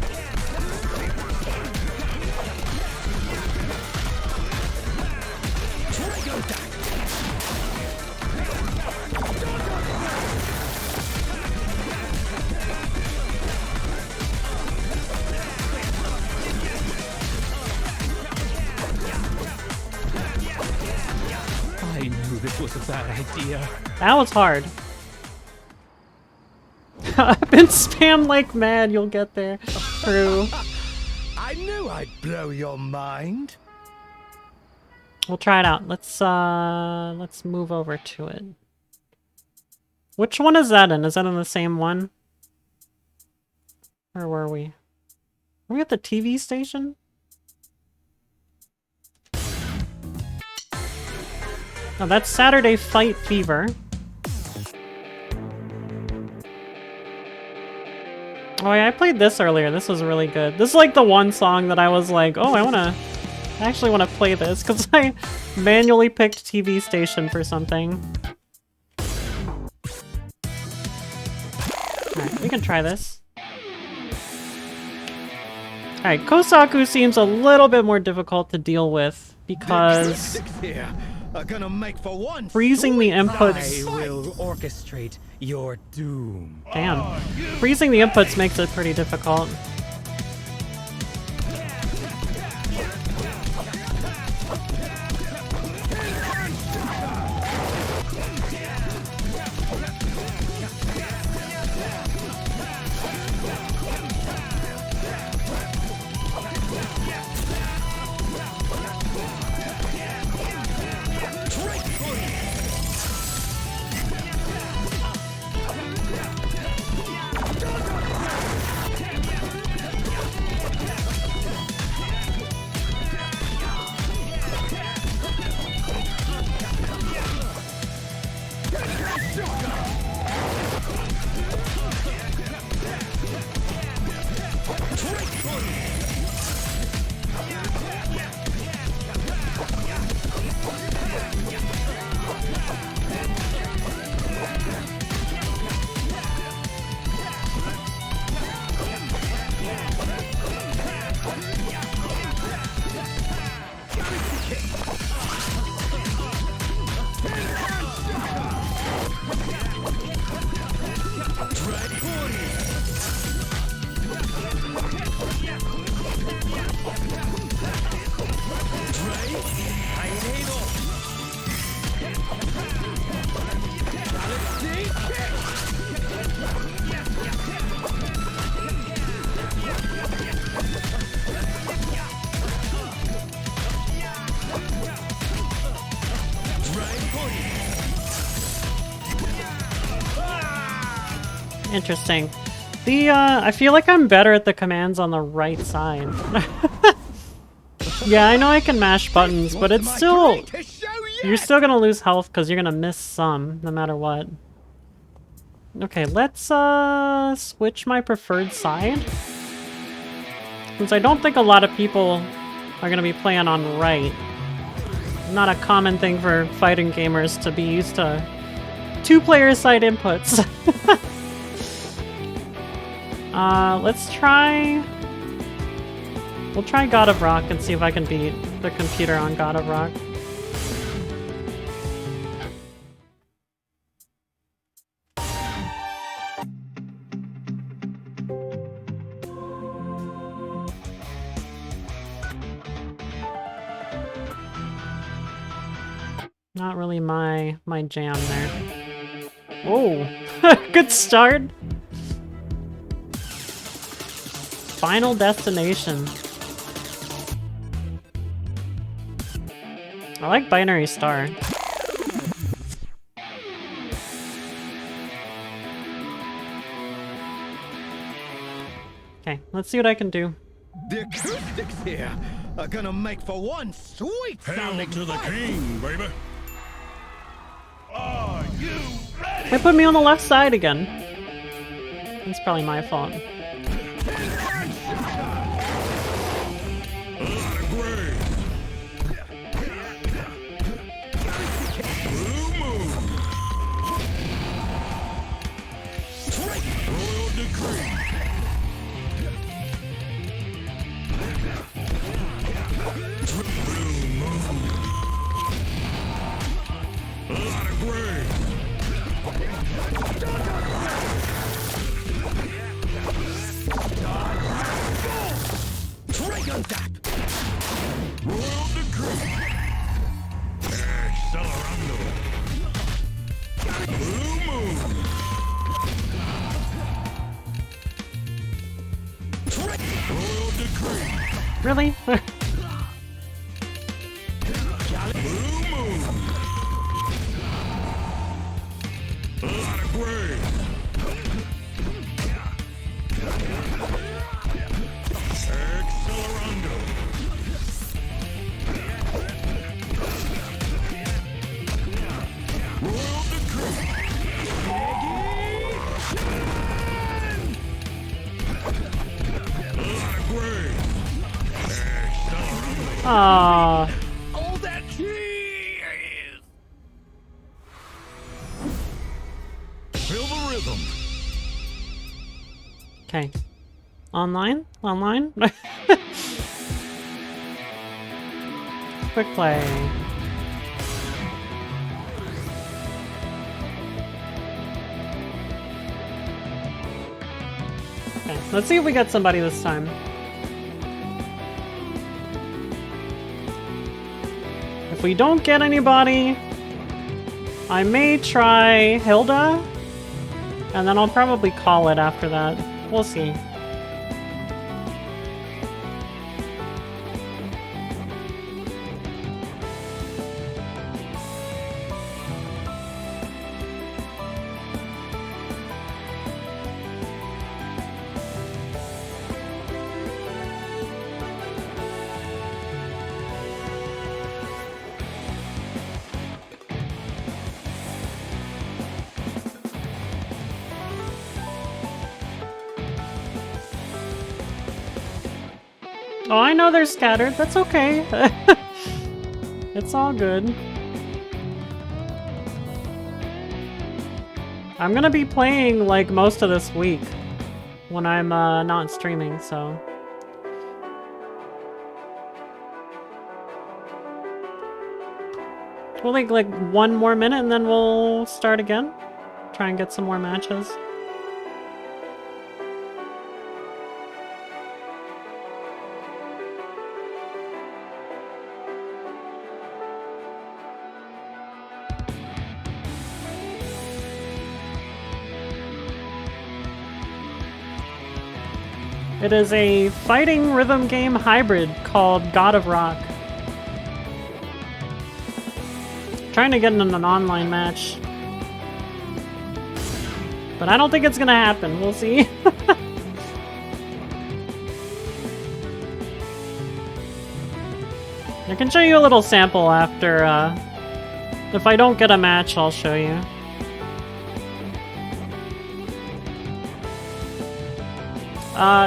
I knew this was a bad idea. That was hard. I've been spammed like mad, you'll get there. True. I knew I'd blow your mind. We'll try it out. Let's move over to it. Which one is that in? Is that in the same one? Where were we? Are we at the TV station? Oh, that's Saturday Fight Fever. Oh yeah, I played this earlier. This was really good. This is like the one song that I was like, oh, I actually want to play this, because I manually picked TV station for something. Alright, we can try this. Alright, Kosaku seems a little bit more difficult to deal with, because Here are gonna make for one freezing the sweet inputs... I will orchestrate your doom. Damn. Freezing the inputs makes it pretty difficult. Interesting. I feel like I'm better at the commands on the right side. Yeah, I know I can mash buttons, but it's still... You're still gonna lose health because you're gonna miss some, no matter what. Okay, let's switch my preferred side. Since I don't think a lot of people are gonna be playing on right. Not a common thing for fighting gamers to be used to two-player side inputs. Let's try... We'll try God of Rock and see if I can beat the computer on God of Rock. Not really my jam there. Oh, good start. Final Destination. I like Binary Star. Okay, let's see what I can do. The acoustics here are gonna make for one sweet sounding to the king, baby. Are you ready? They put me on the left side again. It's probably my fault. Really? Lot of grave. Accelerando. Royal decree. Lot of grave. Accelerando. Aww. All that cheese. Feel the rhythm. Okay. Online? Online? Quick play. Okay, let's see if we get somebody this time. If we don't get anybody, I may try Hilda, and then I'll probably call it after that. We'll see. Oh, I know they're scattered. That's okay. It's all good. I'm gonna be playing like most of this week when I'm not streaming, so. We'll take like one more minute and then we'll start again. Try and get some more matches. It is a fighting rhythm game hybrid called God of Rock. Trying to get in an online match. But I don't think it's gonna happen. We'll see. I can show you a little sample after, if I don't get a match, I'll show you.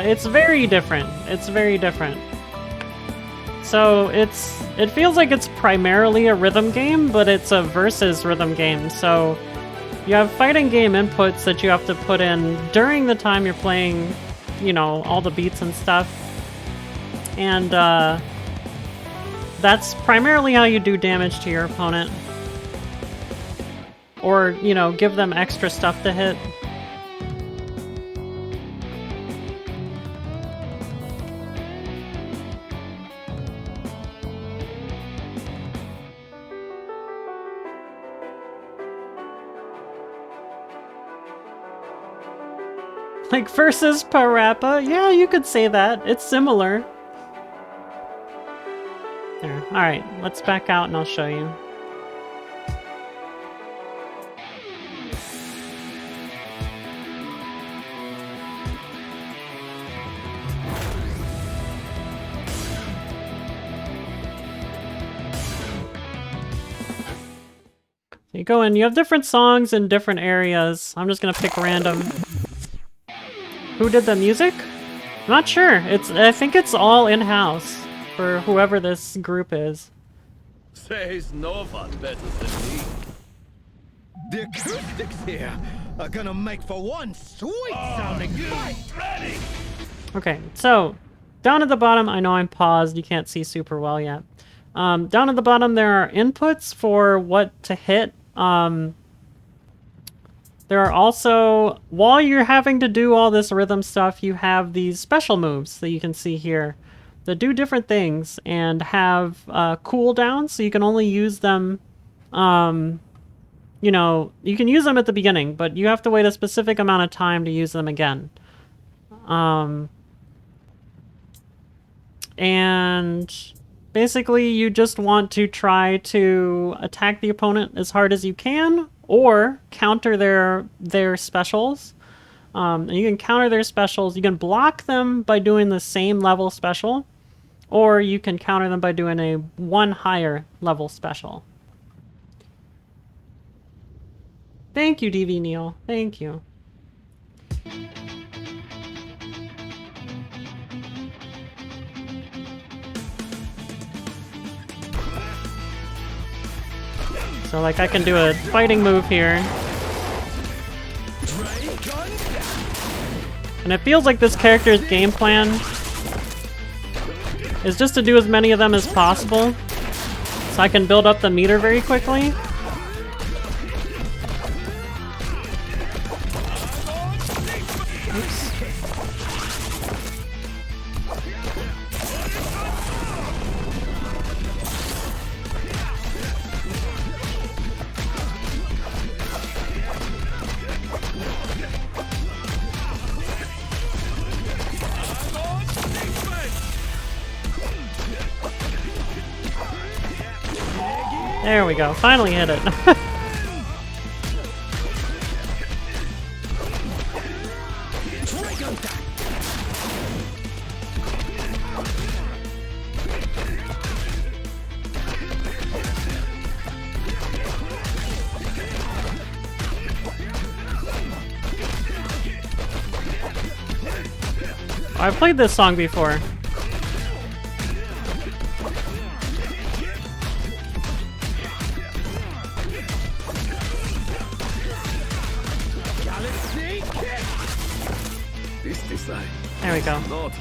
It's very different. It's very different. So it feels like it's primarily a rhythm game, but it's a versus rhythm game. So you have fighting game inputs that you have to put in during the time you're playing, you know, all the beats and stuff. And that's primarily how you do damage to your opponent. Or, you know, give them extra stuff to hit. Like versus Parappa? Yeah, you could say that. It's similar. There. Alright, let's back out and I'll show you. So you go in, you have different songs in different areas. I'm just gonna pick random. Who did the music? I'm not sure. I think it's all in-house for whoever this group is. Says no one better than me. The acoustics here are gonna make for one sweet-sounding fight. Ready. Okay, so down at the bottom, I know I'm paused. You can't see super well yet. Down at the bottom, there are inputs for what to hit. There are also, while you're having to do all this rhythm stuff, you have these special moves that you can see here that do different things and have cooldowns, so you can only use them, you know, you can use them at the beginning, but you have to wait a specific amount of time to use them again. and basically you just want to try to attack the opponent as hard as you can, or counter their specials. And you can counter their specials. You can block them by doing the same level special, or you can counter them by doing a one higher level special. Thank you, DV Neil. Thank you. So, like, I can do a fighting move here. And it feels like this character's game plan is just to do as many of them as possible, so I can build up the meter very quickly. Oops. There we go. Finally hit it. I've played this song before. There we go.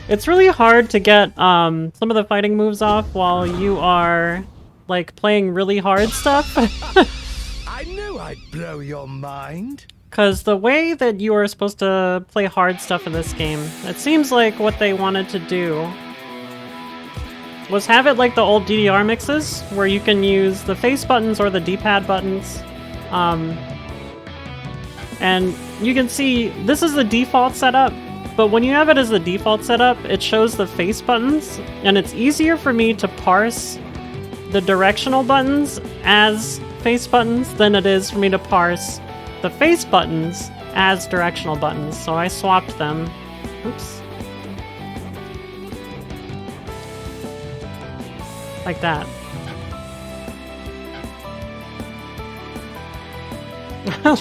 It's really hard to get some of the fighting moves off while you are like playing really hard stuff. I knew I'd blow your mind. Because the way that you are supposed to play hard stuff in this game, it seems like what they wanted to do was have it like the old DDR mixes, where you can use the face buttons or the D-pad buttons. And you can see this is the default setup, but when you have it as the default setup, it shows the face buttons, and it's easier for me to parse the directional buttons as face buttons than it is for me to parse the face buttons as directional buttons, so I swapped them. Oops. Like that.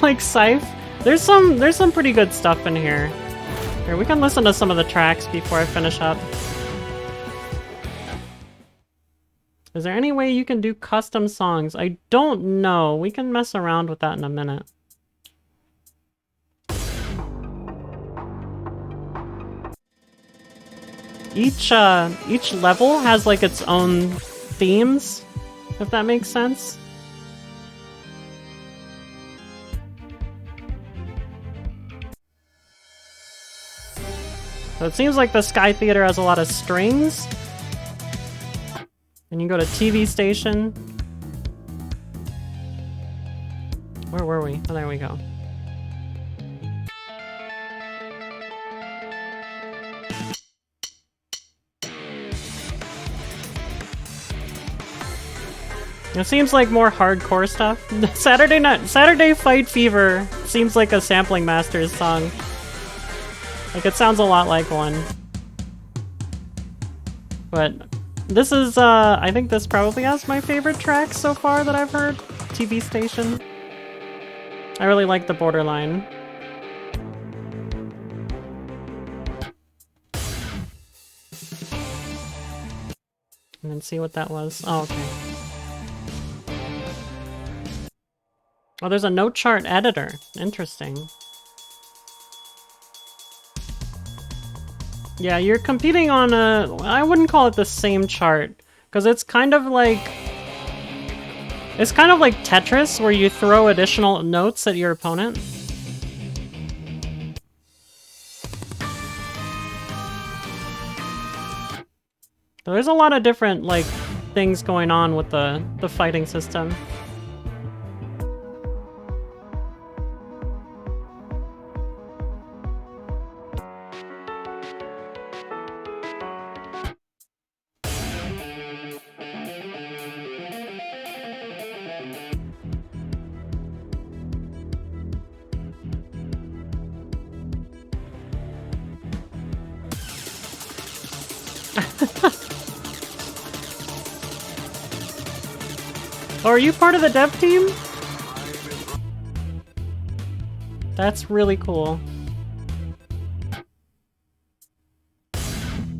Like Scythe. There's some pretty good stuff in here. Here, we can listen to some of the tracks before I finish up. Is there any way you can do custom songs? I don't know. We can mess around with that in a minute. Each level has like its own themes, if that makes sense. So it seems like the Sky Theater has a lot of strings. And you go to TV station. Where were we? Oh, there we go. It seems like more hardcore stuff. Saturday Fight Fever seems like a Sampling Masters song. Like, it sounds a lot like one. But this is, I think this probably has my favorite track so far that I've heard. TV Station. I really like the Borderline. And then see what that was. Oh, okay. Oh, there's a note chart editor. Interesting. Yeah, you're competing on a... I wouldn't call it the same chart, because it's kind of like... It's kind of like Tetris, where you throw additional notes at your opponent. So there's a lot of different, like, things going on with the fighting system. Oh, are you part of the dev team? That's really cool.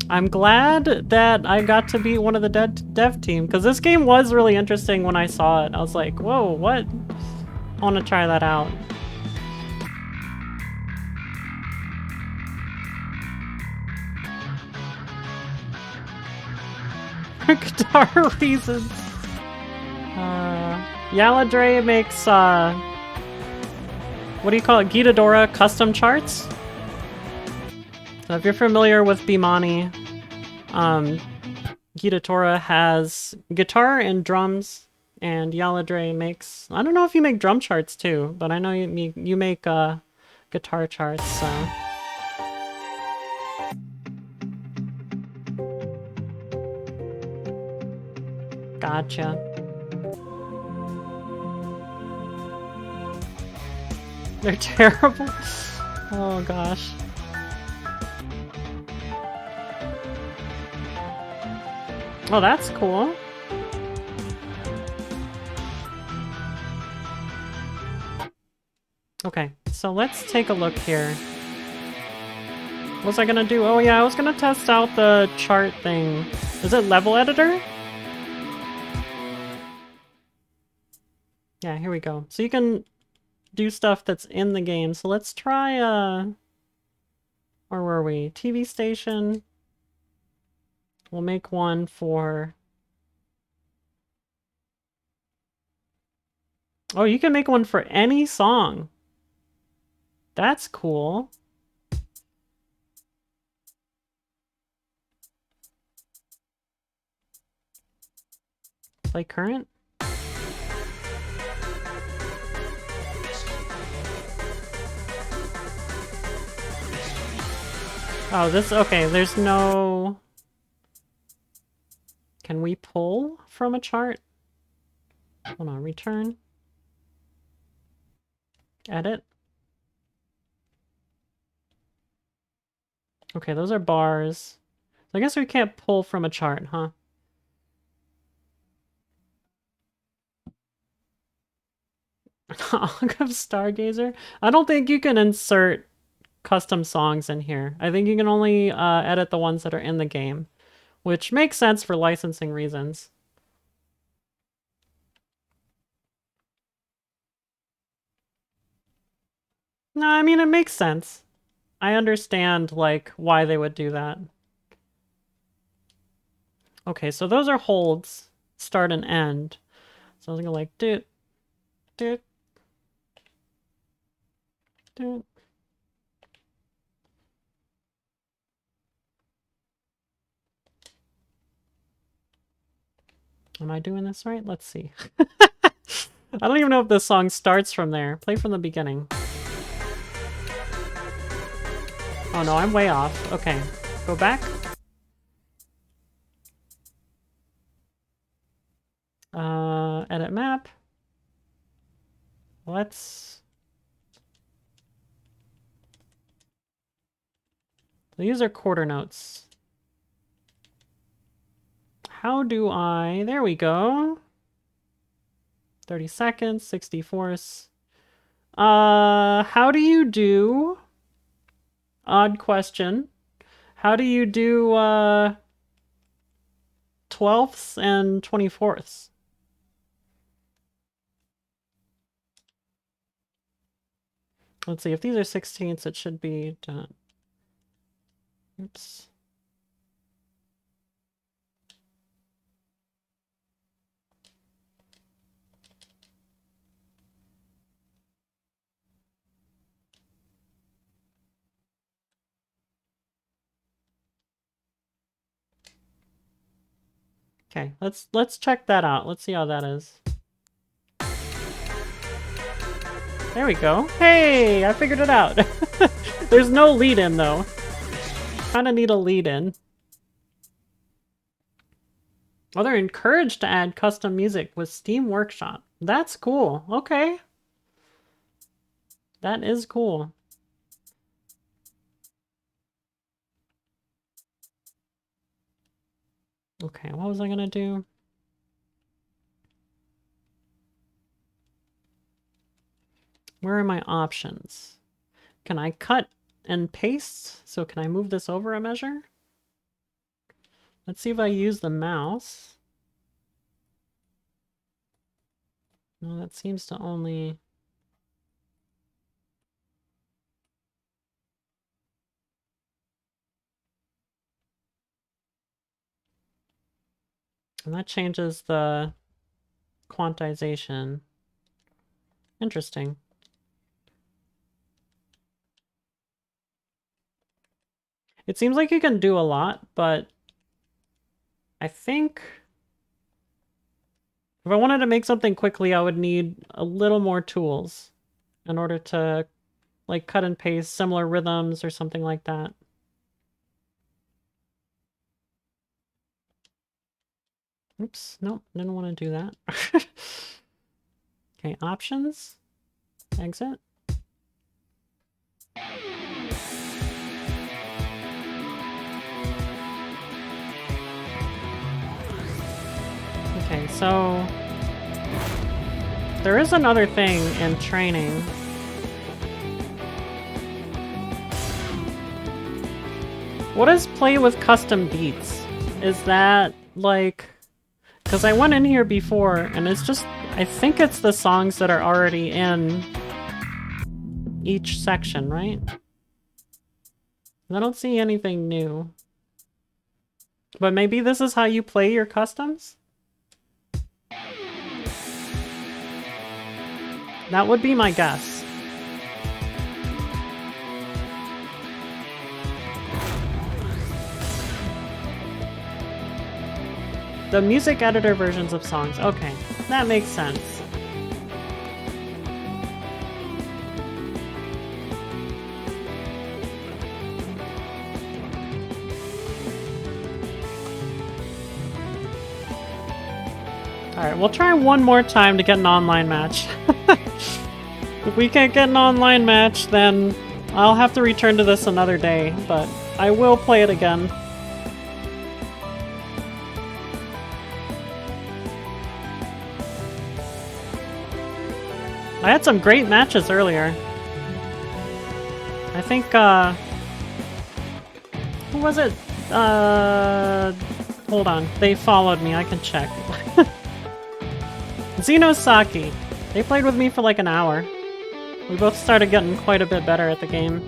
I'm glad that I got to be one of the dev team, because this game was really interesting when I saw it. I was like, whoa, what? I want to try that out. Guitar reasons. Yaladre makes, what do you call it? Gitadora custom charts? So if you're familiar with Bimani, Gitadora has guitar and drums, and Yaladre makes... I don't know if you make drum charts too, but I know you make guitar charts, so... Gotcha. They're terrible? Oh gosh. Oh, that's cool. Okay, so let's take a look here. What was I gonna do? Oh yeah, I was gonna test out the chart thing. Is it level editor? Yeah, here we go. So you can do stuff that's in the game. So let's try, where were we? TV station. We'll make one for... Oh, you can make one for any song. That's cool. Play current? Oh, this... Okay, there's no... Can we pull from a chart? Hold on, return. Edit. Okay, those are bars. So I guess we can't pull from a chart, huh? Ankh of Stargazer? I don't think you can insert custom songs in here. I think you can only edit the ones that are in the game, which makes sense for licensing reasons. No, I mean, it makes sense. I understand, like, why they would do that. Okay, so those are holds, start and end. So I was gonna like, doot, doot, doot. Am I doing this right? Let's see. I don't even know if this song starts from there. Play from the beginning. Oh no, I'm way off. Okay, go back. Edit map. Let's... These are quarter notes. How do I... There we go. 30 seconds, 64ths. How do you do... Odd question. How do you do, 12ths and 24ths? Let's see, if these are 16ths, it should be done. Oops. Okay, let's check that out. Let's see how that is. There we go. Hey, I figured it out. There's no lead-in, though. Kinda need a lead-in. Oh, they're encouraged to add custom music with Steam Workshop. That's cool. Okay. That is cool. Okay, what was I gonna do? Where are my options? Can I cut and paste? So can I move this over a measure? Let's see if I use the mouse. No, that seems to only... And that changes the quantization. Interesting. It seems like you can do a lot, but I think if I wanted to make something quickly, I would need a little more tools in order to like cut and paste similar rhythms or something like that. Oops, nope, didn't want to do that. Okay, options, exit. Okay, so there is another thing in training. What is play with custom beats? Is that like... Because I went in here before and it's just... I think it's the songs that are already in each section, right? I don't see anything new. But maybe this is how you play your customs? That would be my guess. The music editor versions of songs. Okay, that makes sense. Alright, we'll try one more time to get an online match. If we can't get an online match, then I'll have to return to this another day, but I will play it again. I had some great matches earlier. I think, who was it? Hold on. They followed me. I can check. Xenosaki. They played with me for like an hour. We both started getting quite a bit better at the game.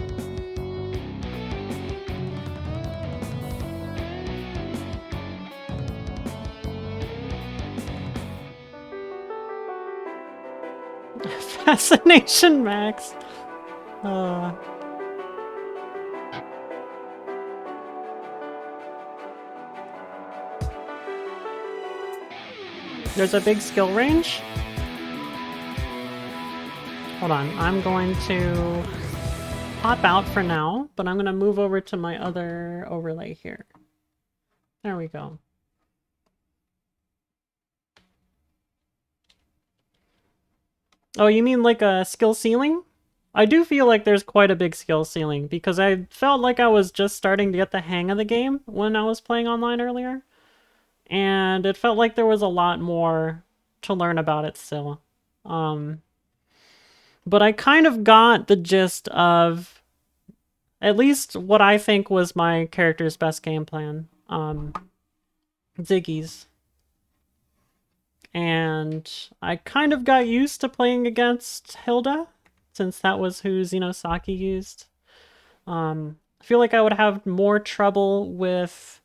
Fascination Max. There's a big skill range? Hold on, I'm going to pop out for now, but I'm going to move over to my other overlay here. There we go. Oh, you mean like a skill ceiling? I do feel like there's quite a big skill ceiling, because I felt like I was just starting to get the hang of the game when I was playing online earlier. And it felt like there was a lot more to learn about it still. But I kind of got the gist of at least what I think was my character's best game plan. Ziggy's. And I kind of got used to playing against Hilda, since that was who Xenosaki used. I feel like I would have more trouble with...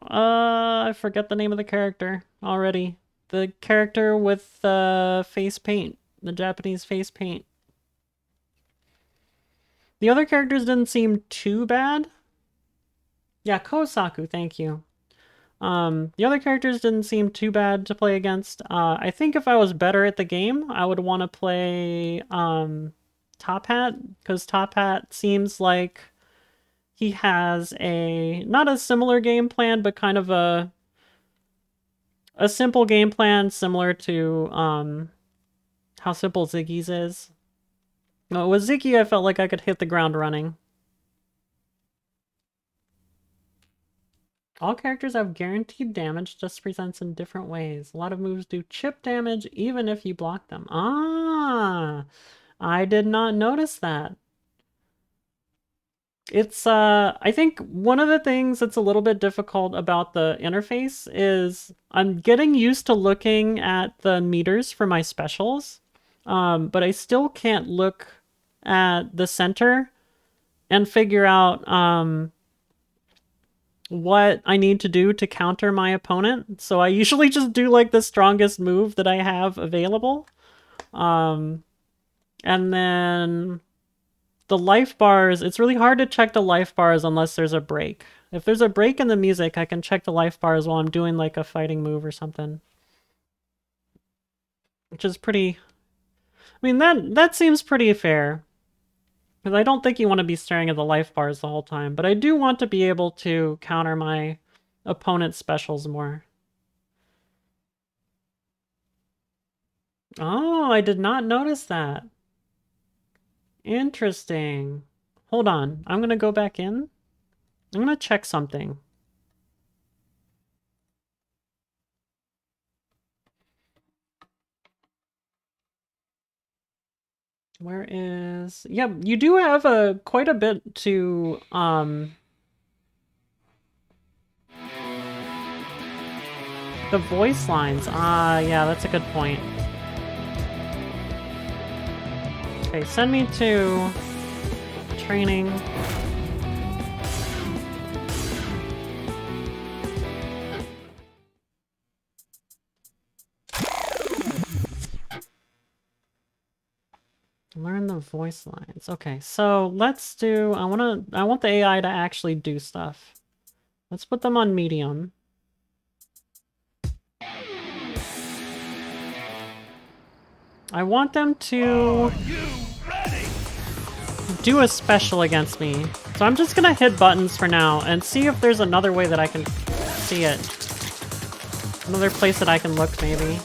I forget the name of the character already. The character with the face paint. The Japanese face paint. The other characters didn't seem too bad. Yeah, Kosaku, thank you. The other characters didn't seem too bad to play against. I think if I was better at the game, I would want to play Top Hat, because Top Hat seems like he has not a similar game plan, but kind of a simple game plan similar to how simple Ziggy's is. With Ziggy, I felt like I could hit the ground running. All characters have guaranteed damage, just presents in different ways. A lot of moves do chip damage even if you block them. Ah, I did not notice that. It's, I think one of the things that's a little bit difficult about the interface is I'm getting used to looking at the meters for my specials, but I still can't look at the center and figure out, what I need to do to counter my opponent. So I usually just do like the strongest move that I have available. And then the life bars, it's really hard to check the life bars unless there's a break. If there's a break in the music, I can check the life bars while I'm doing like a fighting move or something. Which is pretty... I mean, that seems pretty fair. Because I don't think you want to be staring at the life bars the whole time, but I do want to be able to counter my opponent's specials more. Oh, I did not notice that. Interesting. Hold on, I'm gonna go back in. I'm gonna check something. Where is... Yeah, you do have quite a bit to, the voice lines. Ah, yeah, that's a good point. Okay, send me to training. Learn the voice lines. Okay, so let's do... I want the AI to actually do stuff. Let's put them on medium. I want them to do a special against me. So I'm just gonna hit buttons for now and see if there's another way that I can see it. Another place that I can look, maybe.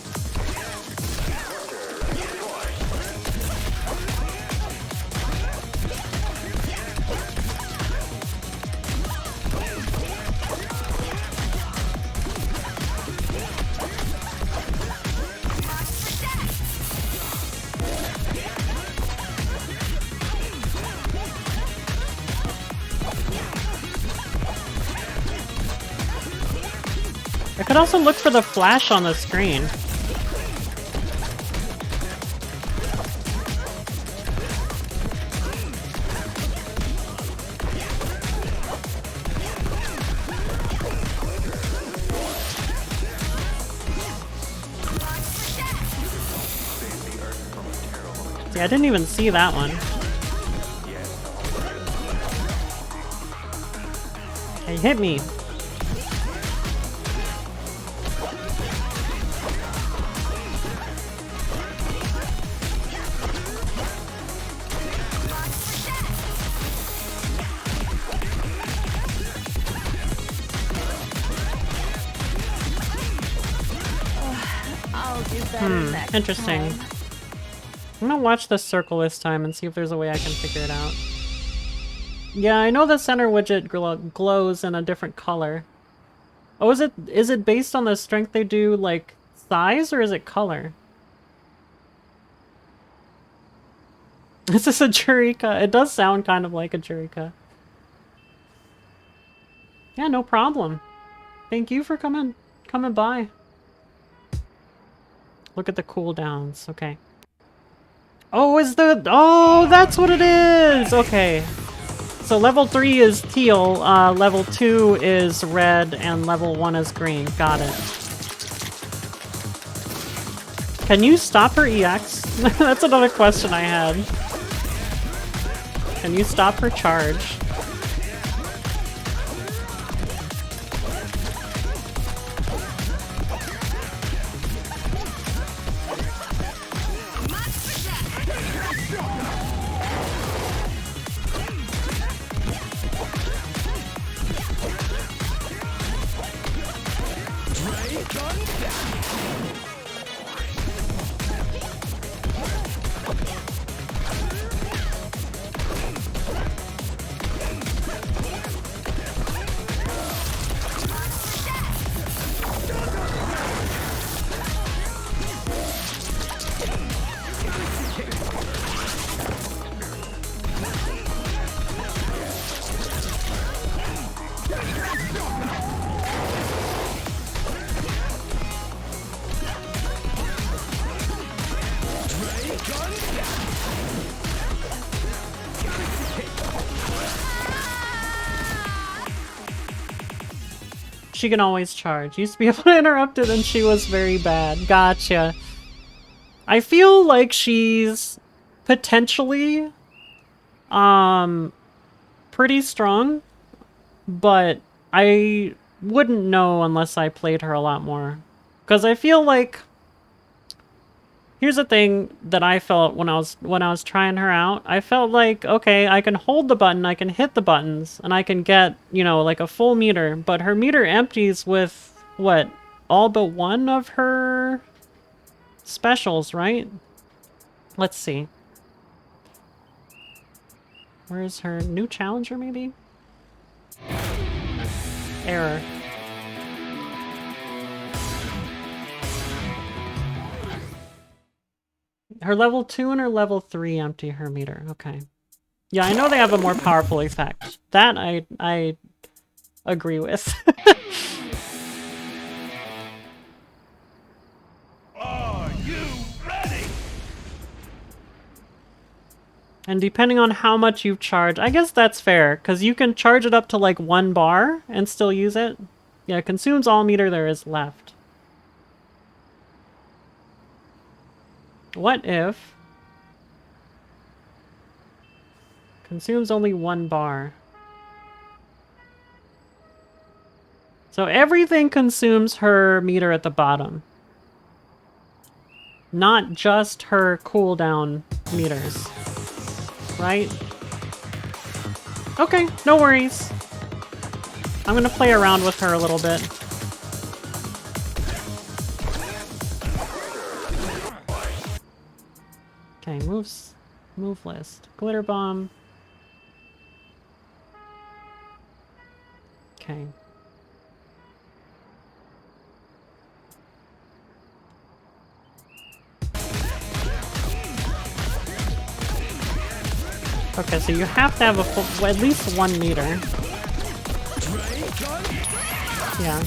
I could also look for the flash on the screen. See, I didn't even see that one. Hey, hit me. Interesting. I'm gonna watch the circle this time and see if there's a way I can figure it out. Yeah, I know the center widget glows in a different color. Oh, is it based on the strength they do, like, size, or is it color? Is this a Jurika? It does sound kind of like a Jurika. Yeah, no problem. Thank you for coming by. Look at the cooldowns. Okay. Oh, oh, that's what it is! Okay. So level 3 is teal, level 2 is red, and level 1 is green. Got it. Can you stop her EX? That's another question I had. Can you stop her charge? She can always charge. Used to be able to interrupt it and she was very bad. Gotcha. I feel like she's potentially pretty strong, but I wouldn't know unless I played her a lot more. Because I feel like here's the thing that I felt when I was trying her out. I felt like, okay, I can hold the button, I can hit the buttons, and I can get, you know, like a full meter, but her meter empties with what, all but one of her specials, right? Let's see. Where's her new challenger, maybe? Error. Her level 2 and her level 3 empty her meter. Okay. Yeah, I know they have a more powerful effect. That I agree with. Are you ready? And depending on how much you've charged, I guess that's fair, because you can charge it up to like 1 bar and still use it. Yeah, it consumes all meter there is left. What if consumes only 1 bar? So everything consumes her meter at the bottom. Not just her cooldown meters. Right? Okay, no worries. I'm gonna play around with her a little bit. Okay, move list. Glitter bomb. Okay. Okay, so you have to have a full, well, at least 1 meter. Yeah.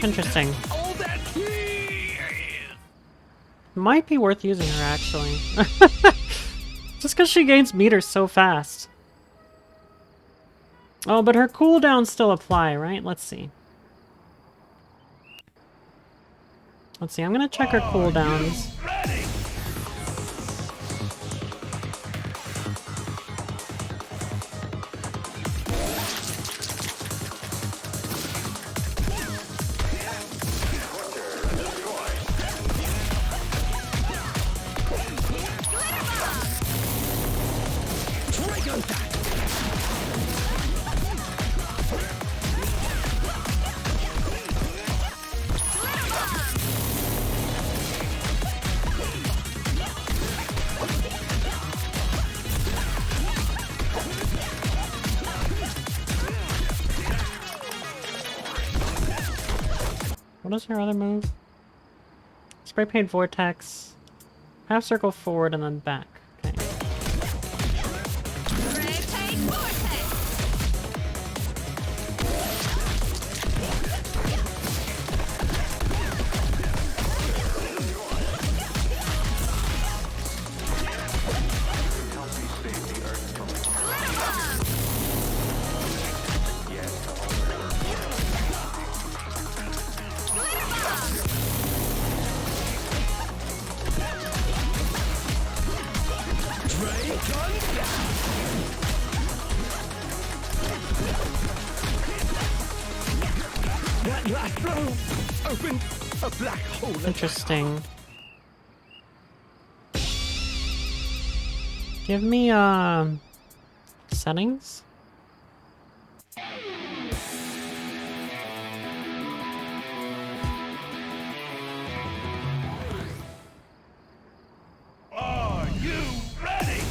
Interesting. Might be worth using her, actually. Just because she gains meters so fast. Oh, but her cooldowns still apply, right? Let's see. Let's see, I'm gonna check her cooldowns. What is her other move? Spray paint vortex. Half circle forward and then back. Okay. A black hole. Interesting. Give me, settings? Are you ready?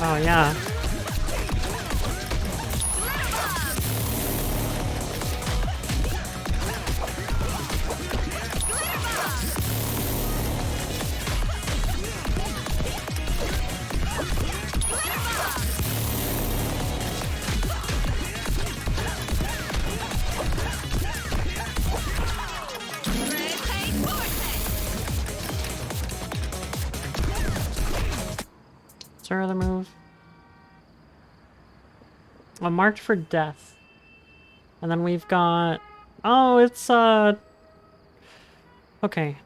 Oh, yeah. Is there another move? Oh, marked for death. And then we've got... Oh, it's, okay,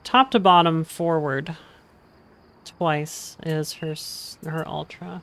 top to bottom forward. Twice is her ultra.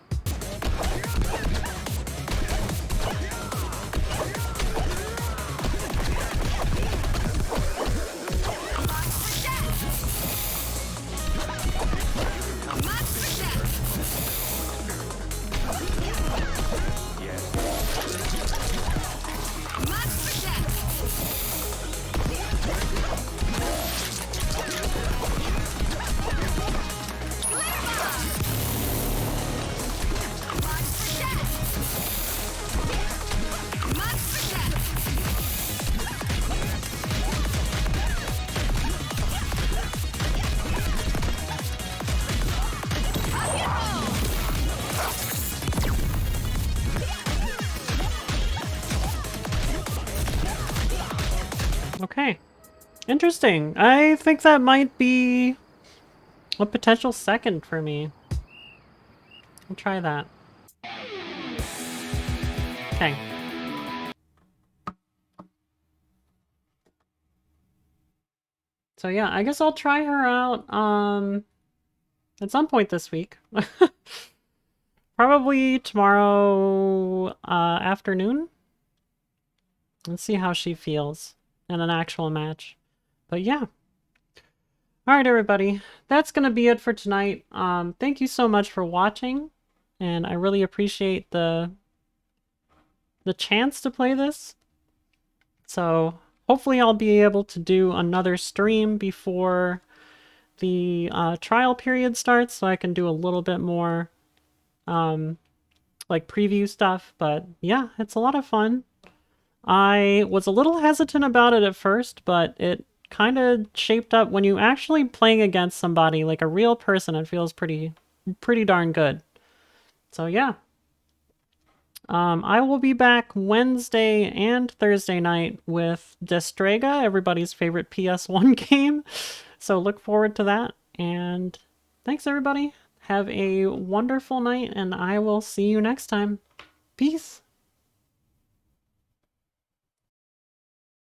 Okay. Interesting. I think that might be a potential second for me. I'll try that. Okay. So yeah, I guess I'll try her out at some point this week. Probably tomorrow afternoon. Let's see how she feels in an actual match. But yeah. Alright everybody, that's gonna be it for tonight. Thank you so much for watching, and I really appreciate the chance to play this. So hopefully I'll be able to do another stream before the trial period starts, so I can do a little bit more like preview stuff. But yeah, it's a lot of fun. I was a little hesitant about it at first, but it kind of shaped up when you actually playing against somebody like a real person. It feels pretty darn good. So yeah. I will be back Wednesday and Thursday night with Destrega, everybody's favorite PS1 game. So look forward to that. And thanks everybody. Have a wonderful night, and I will see you next time. Peace.